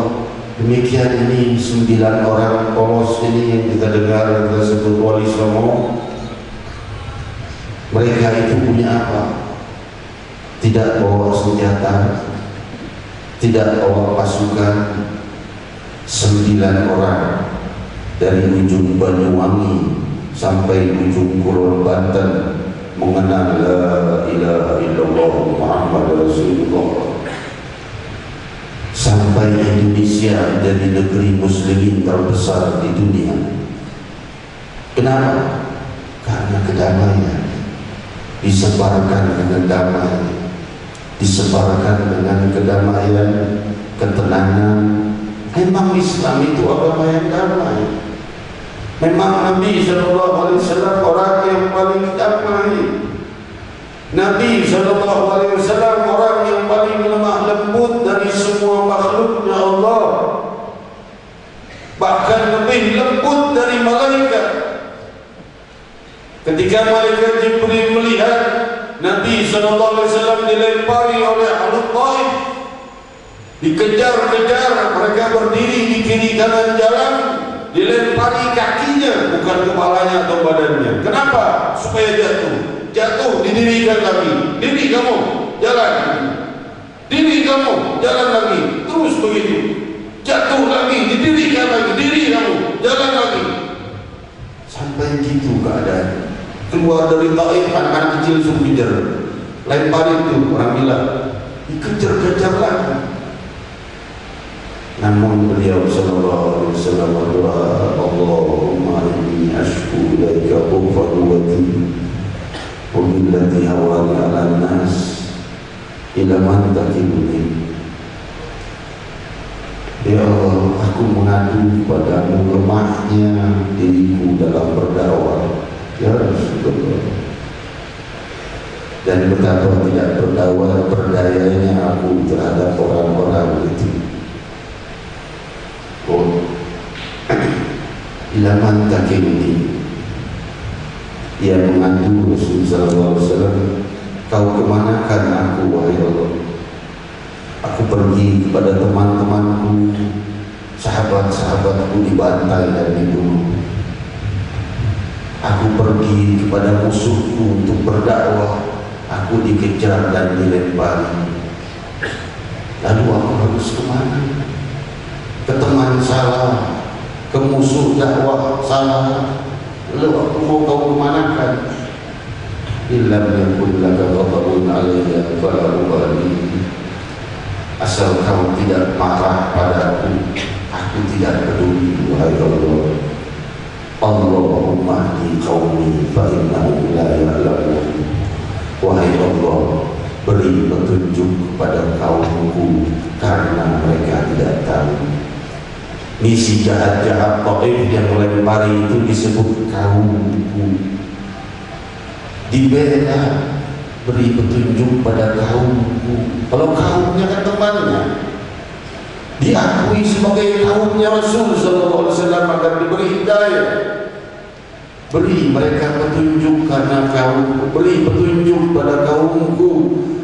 demikian ini 9 orang polos ini yang kita dengar tersebut Wali Songo. Mereka itu punya apa? Tidak bawa senjata, tidak bawa pasukan. 9 orang dari ujung Banyuwangi sampai ujung Kulon Banten mengenal la ilaha illallah Muhammad Rasulullah. Sampai Indonesia dari negeri muslimin terbesar di dunia. Kenapa? Karena kedamaian disebarkan dengan damai, disebarkan dengan kedamaian, ketenangan. Memang Islam itu agama yang damai. Memang Nabi SAW orang yang paling damai. Nabi SAW orang yang paling lemah lembut dari semua makhluknya Allah. Bahkan lebih lembut dari malaikat. Ketika malaikat Jibril melihat Nabi SAW dilempari oleh Ahlul Taif, dikejar-kejar, mereka berdiri di kiri kanan jalan, dilempari kakinya, bukan kepalanya atau badannya. Kenapa? Supaya jatuh. Jatuh, didirikan lagi. Diri kamu, jalan. Diri kamu, jalan lagi. Terus begitu. Jatuh lagi, didirikan lagi. Diri kamu, jalan lagi. Sampai gitu keadaan. Keluar dari Taif, anak-anak kecil suruh kejar. Lempar itu, orang bilang. Dikejar-kejar lagi. Namun beliau sallallahu alaihi wasallam berdoa, Allahumma inni ashku ilaika quwwati wa billati hawani ala nas ila man takibuni. Ya Allah, aku mengadu padamu lemahnya diriku dalam berdakwah, ya Rasulullah, dan betapa tidak berdayanya aku terhadap orang-orang itu. Ilaman takini, dia mengadu Rasulullah SAW, kau kemanakan aku wahai Allah? Aku pergi kepada teman-temanku, sahabat-sahabatku dibantai dan dibunuh. Aku pergi kepada musuhku untuk berdakwah, aku dikejar dan dilempari. Lalu aku harus kemana? Ke teman salah, ke musuh dakwah salah. Lalu aku mau kau kemanakan? Illam yakun laka ghadabun alayya fala ubali. Asal kau tidak marah padaku, aku tidak peduli wahai Allah. Allahumma hdi qaumi fa innahum la ya'lamun. Wahai Allah, beri petunjuk kepada kaumku karena mereka tidak tahu. Misi jahat-jahat Taif yang melempari itu disebut kaumku. Dibela, beri petunjuk pada kaumku. Kalau kaumnya kan temannya, diakui sebagai kaumnya Rasul sallallahu alaihi wasallam, akan diberi hidayah. Beri mereka petunjuk karena kaumku, beri petunjuk pada kaumku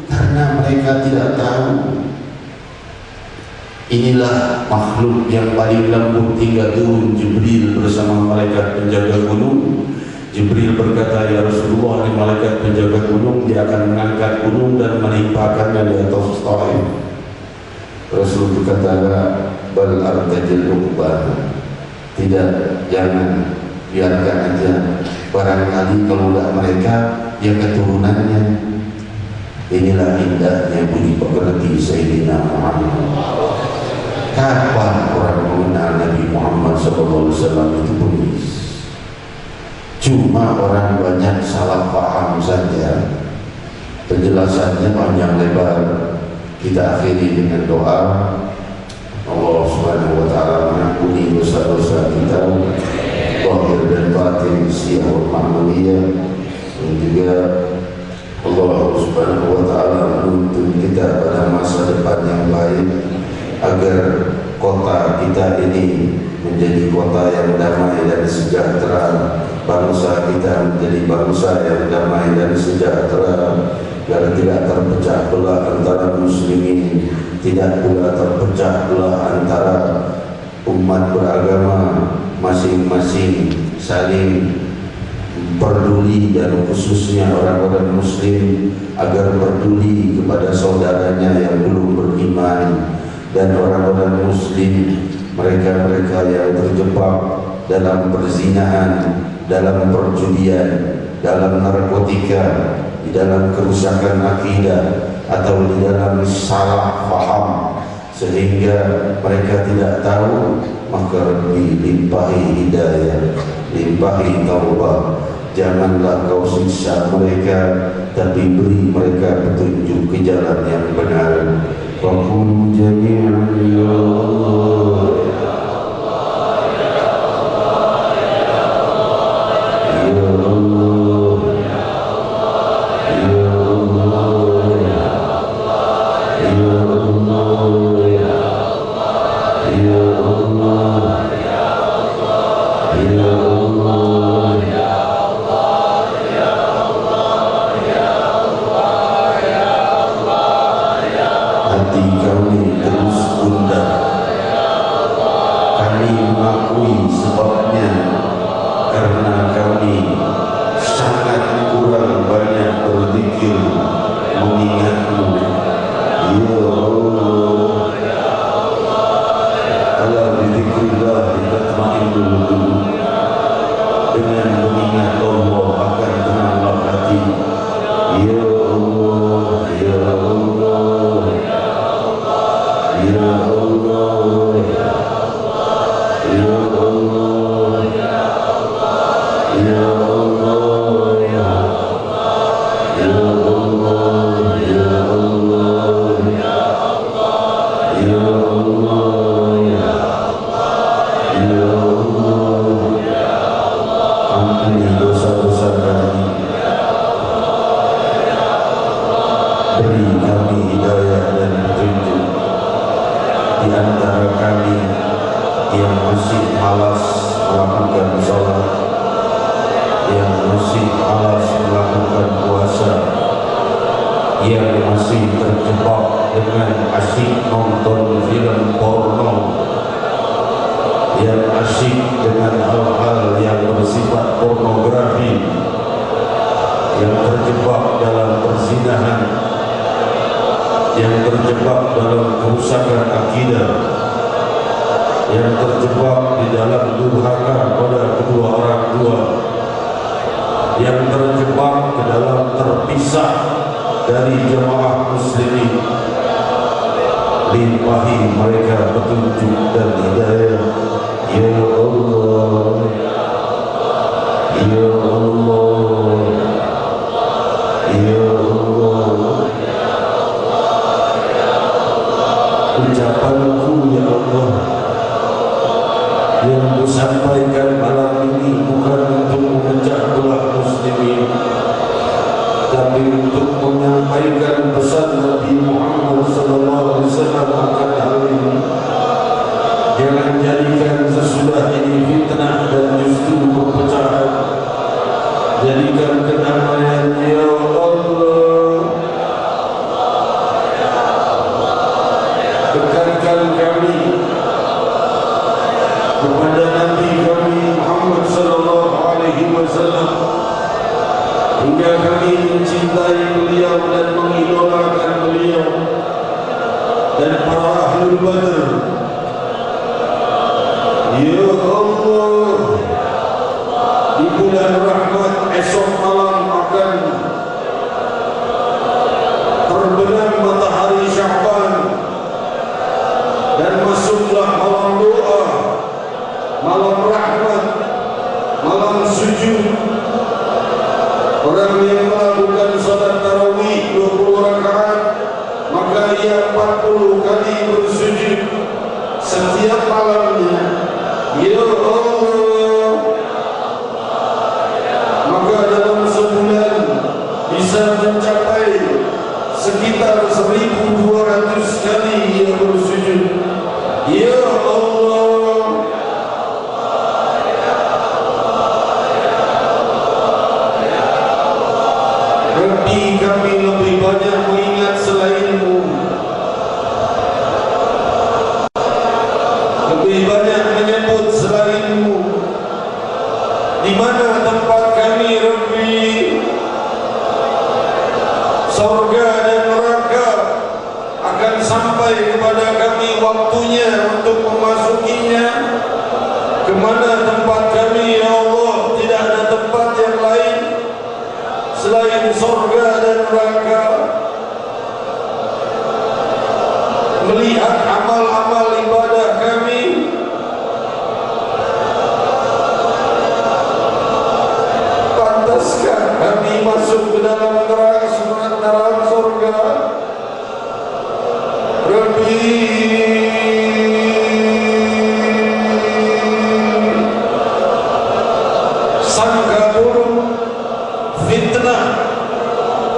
karena mereka tidak tahu. Inilah makhluk yang paling lembut hingga turun Jibril bersama malaikat penjaga gunung. Jibril berkata, ya Rasulullah, ini malaikat penjaga gunung, dia akan mengangkat gunung dan menimpakannya di atas Taif. Rasul berkata, bal artajil uqbah. Tidak, jangan, biarkan aja. Barangkali kalau tidak mereka, ya keturunannya. Inilah indahnya bunyi pekerti Sayyidina Muhammad. Kapan orang mengenal Nabi Muhammad SAW itu benis? Cuma orang banyak salah paham saja. Penjelasannya panjang lebar. Kita akhiri dengan doa. Allah Subhanahu wa Ta'ala mengampuni dosa-dosa kita, zahir dan batin, syiar ma'nawiyah, dan juga Allah Subhanahu wa taala menuntun kita pada masa depan yang baik agar kota kita ini menjadi kota yang damai dan sejahtera, bangsa kita menjadi bangsa yang damai dan sejahtera, agar tidak terpecah belah antara muslimin, tidak pula terpecah belah antara umat beragama masing-masing, saling peduli, dan khususnya orang-orang muslim agar peduli kepada saudaranya yang belum beriman, dan orang-orang muslim, mereka-mereka yang terjebak dalam perzinahan, dalam perjudian, dalam narkotika, di dalam kerusakan akidah atau di dalam salah faham sehingga mereka tidak tahu, maka dilimpahi hidayah, limpahi taubat. Janganlah kau siksa mereka, tapi beri mereka petunjuk ke jalan yang benar. Faqul jami'an ya Allah, ya Allah, ya Allah, ya Allah, ya Allah, ya Allah. Hati kami terus gundah, kami mengakui sebabnya, karena kami sangat kurang banyak berzikir mengingatmu. Ya Allah, ala bizikrillah tatma'innul qulub. Dengan mengingat Allah akan tenanglah hati. Ya Allah, ya Allah, ya Allah, ya Allah, ya Allah, ya Allah, ya Allah, ya Allah, ya Allah, ya Allah. Ampuni dosa-dosa kami, beri kami hidayah dan petunjuk. Di antara kami yang masih malas melakukan salat, yang masih malas melakukan puasa, yang masih terjebak dengan asyik nonton film porno, yang asyik dengan hal-hal yang bersifat pornografi, yang terjebak dalam perzinahan, yang terjebak dalam kerusakan akidah, yang terjebak di dalam durhaka pada kedua orang tua, yang terjebak ke dalam terpisah dari jemaah muslimin. Limpahi mereka petunjuk dan hidayah. Ya Allah, Ya Allah, Ya Allah. Ucapanku ya Allah yang kusampaikan malam ini bukan untuk memecah belah muslimin, tapi untuk menyampaikan pesan Nabi Muhammad SAW akan hal ini. Jangan jadikan sesudah ini fitnah dan justru perpecahan. Jadikan kedamaian ya Allah. Tekankan kami kepada Nabi kami Muhammad SAW hingga kami mencintai beliau dan mengidolakan beliau dan para ahlul badr. Ya Allah, di bulan rahmat esok malam akan terbenam matahari Sya'ban, dan masuklah malam doa, malam rahmat, malam sujud. Orang yang melakukan salat tarawih Rabbi, kami lebih banyak mengingat selain-Mu, lebih banyak menyebut selain-Mu. Di mana tempat kami Rabbi? Surga dan neraka akan sampai kepada kami waktunya untuk memasukinya. Kemana tempat kami ya Allah? Tidak ada tempat yang lain selain surga dan neraka. Melihat amal-amal ibadah kami, pantaskah kami masuk ke dalam neraka surga? Rabbi, sangka buruk, fitnah,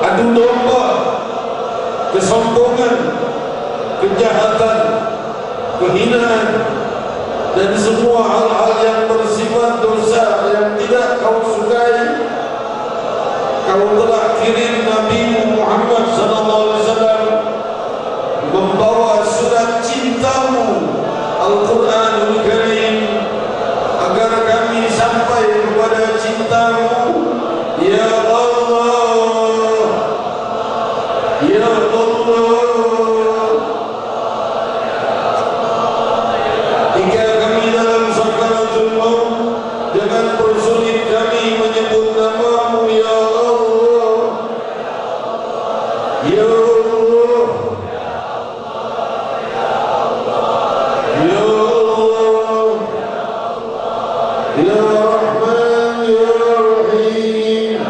adu domba, kesombongan, kejahatan, kehinaan, dan semua hal-hal yang bersifat dosa yang tidak Kau sukai. Kau telah kirim Nabi Muhammad SAW membawa surat cinta-Mu, Al-Quranul Karim, agar kami sampai kepada cinta-Mu. Ya Allah, Ya Allah, jika kami dalam sakaratul maut, jangan persulit kami menyebut nama-Mu. Ya Allah, Ya Allah, Ya Allah, Ya Rahman, Ya Rahim.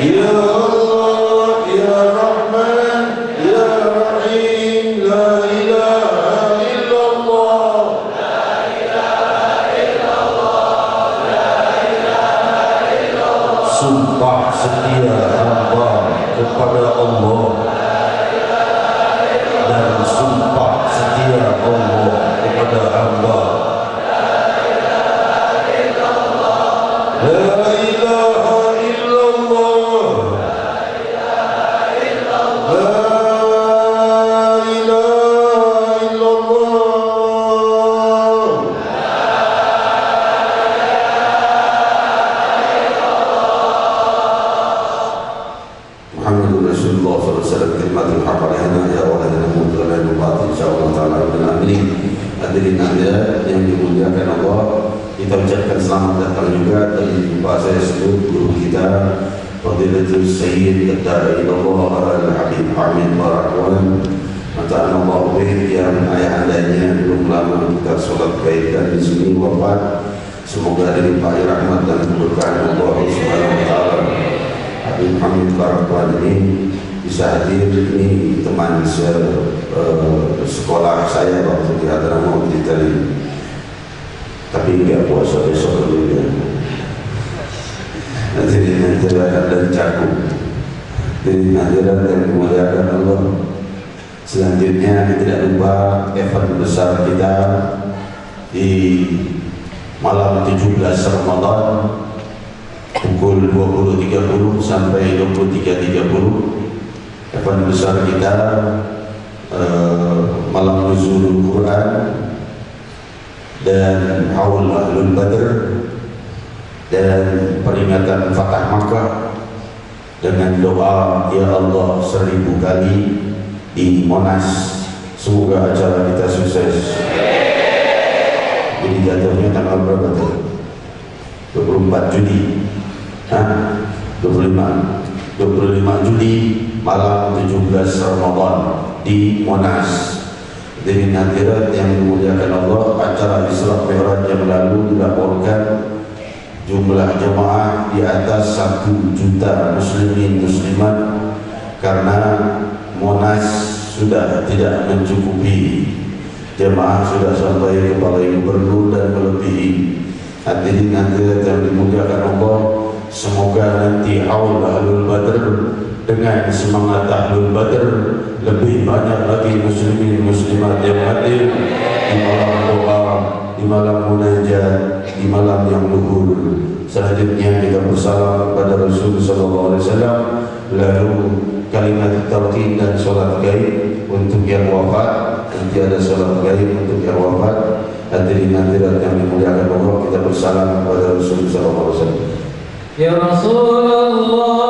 Ya Allah, Ya Rahman, Ya Rahim. La ilaha illallah. Sumpah setia hamba kepada Allah dan sumpah setia Allah kepada hamba. La ilaha illallah. La ilaha illallah. Muhammadur Rasulullah sallallahu alaihi wasallam, kalimatul haqq lana ya wa lana mutul lana batil insyaallah taala bil amin. Hadirin hadirat yang dimuliakan Allah, kita ucapkan selamat datang juga dari jumpa saya sebut guru kita Fadilatul Sayyid Ad-Da'i Allah Al-Habib Hamid Barakwan Mata'an Allah bih, yang ayah andanya belum lama kita sholat kebaikan di sini wafat. Semoga dilimpahi rahmat dan keberkahan Allah Subhanahu wa taala. Habib Hamid Barakwan ini bisa hadir, ini teman sekolah saya waktu di Hadramaut di Itali. Tapi enggak puasa besok dulu ya. Nanti dan Cakung. Jadi hadirat yang dimuliakan Allah. Selanjutnya tidak lupa event besar kita di malam 17 Ramadan pukul 20.30 sampai 23.30. Event besar kita malam nuzulul Quran dan haul ahlul badr dan peringatan Fatah Makkah dengan doa ya Allah 1000 kali di Monas. Semoga acara kita sukses. Jadi jatuhnya tanggal berapa tuh? 24 Juli 25 Juli malam 17 Ramadan di Monas. Dengan hadirat yang dimuliakan Allah, acara Isra Mi'raj yang lalu dilaporkan jumlah jemaah di atas 1 juta muslimin muslimat, karena Monas sudah tidak mencukupi jemaah, sudah sampai ke Balai Gubernur dan melebihi. Hadirin hadirat yang dimuliakan Allah, semoga nanti haul ahlul badr dengan semangat ahlul badr lebih banyak lagi muslimin muslimat yang hadir di malam doa, di malam munajat, di malam yang luhur. Selanjutnya kita bersalam kepada Rasul sallallahu alaihi wasallam, lalu kalimat tauhid dan salat gaib untuk yang wafat. Nanti ada salat gaib untuk yang wafat. Hadirin hadirat yang dimuliakan Allah, kita bersalam kepada Rasul sallallahu alaihi wasallam. Ya Rasulullah,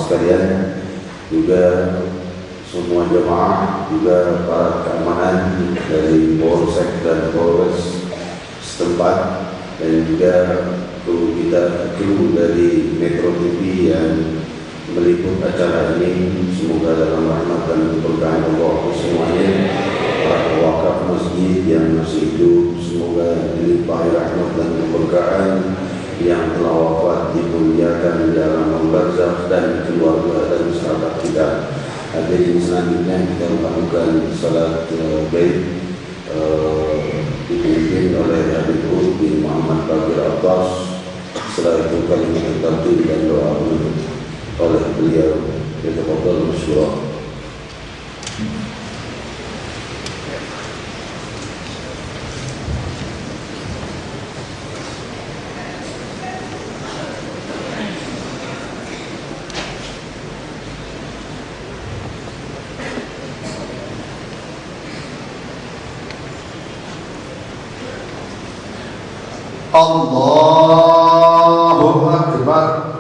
sekalian, juga semua jemaah, juga para keamanan dari Polsek dan Polres setempat, dan juga kru dari Metro TV yang meliput acara ini. Semoga dalam rahmat dan keberkahan Allah semuanya. para pewakaf masjid yang masih hidup, semoga dilimpahi rahmat dan keberkahan, yang telah wafat dimuliakan di alam barzakh, dan keluarga dan sahabat kita. Hadirin selanjutnya kita lakukan salat bait dipimpin oleh Habib Ruh bin Muhammad Bagir Abbas. Setelah itu kalimat takbir dan doa oleh beliau. Tafadhal masyhur. Allahu Akbar.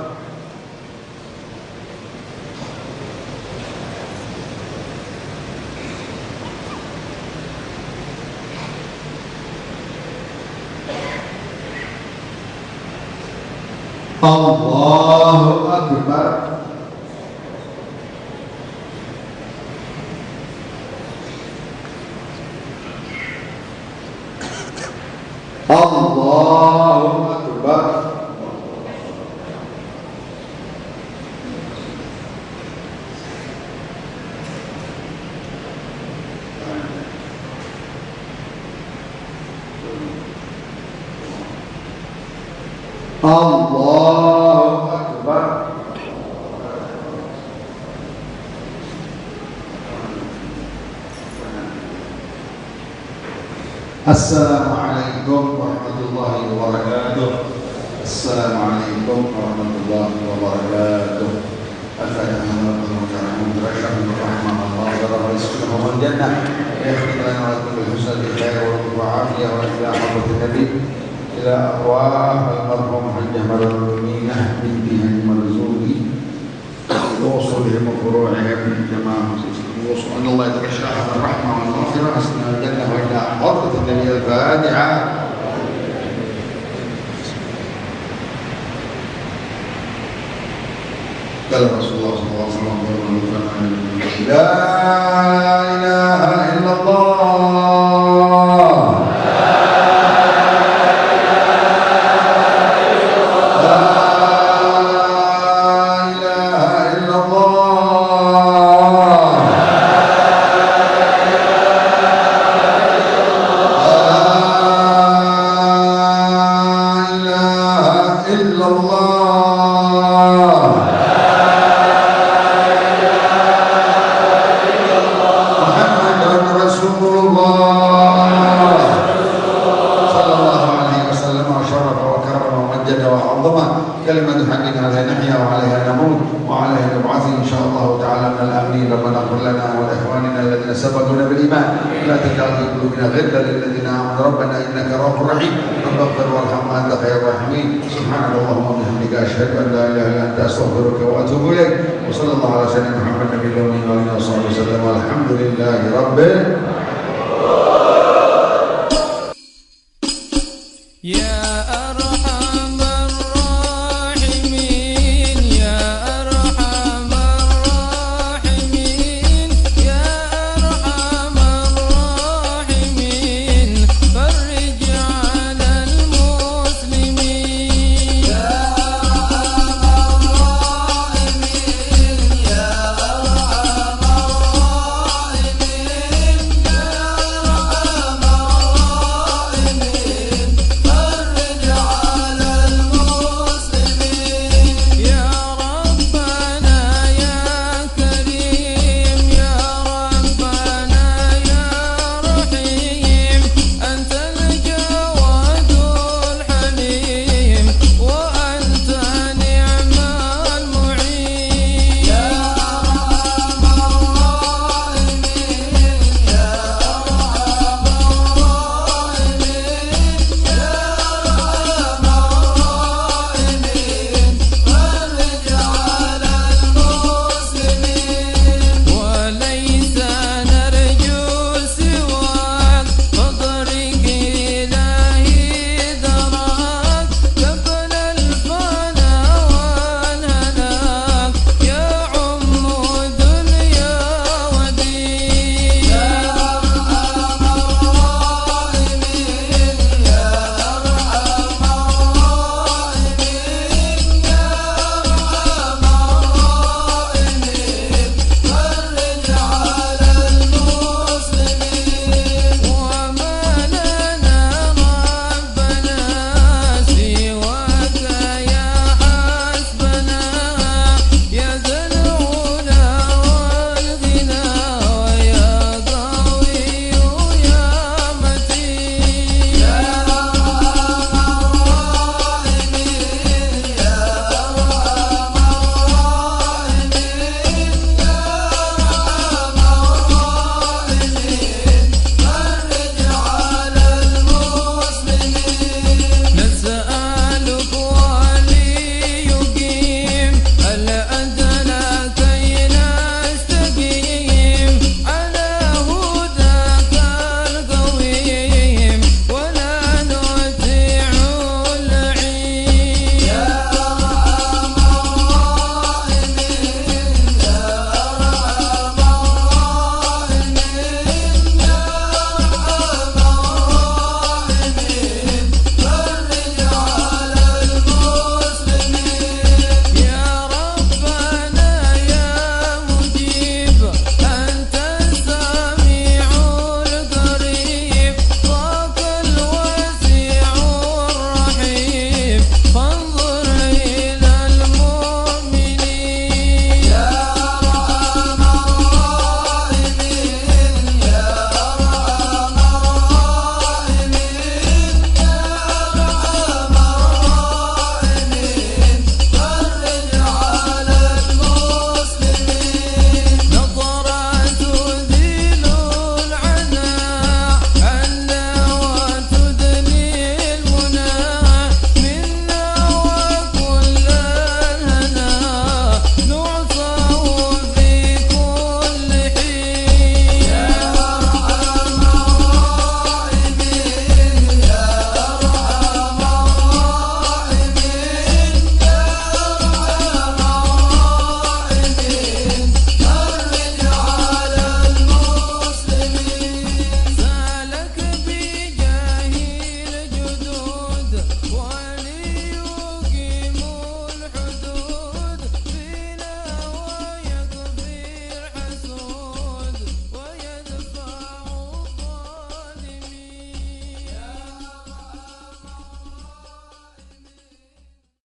Allahu Akbar. Allahu Akbar. Allahu Akbar. Assalamualaikum warahmatullahi wabarakatuh. Assalamualaikum warahmatullahi wabarakatuh. Al-Fatihah. إلى أرواح المرحوم حج أحمد المؤمنين بنته المرزوقي ووصولهم وفروعهم من جماعة أن الله يتغشى على الرحمة والمغفرة أسنى الجنة وإلى حضرة النبي الفاتحة. قال رسول الله صلى الله عليه وسلم لا إله إلا الله. أشهد أن لا إله إلا أنت أستغفرك وأتوب إليك. وصلى الله على سيدنا محمد النبي الأمي وعلى آله وصحبه وسلم والحمد لله رب العالمين.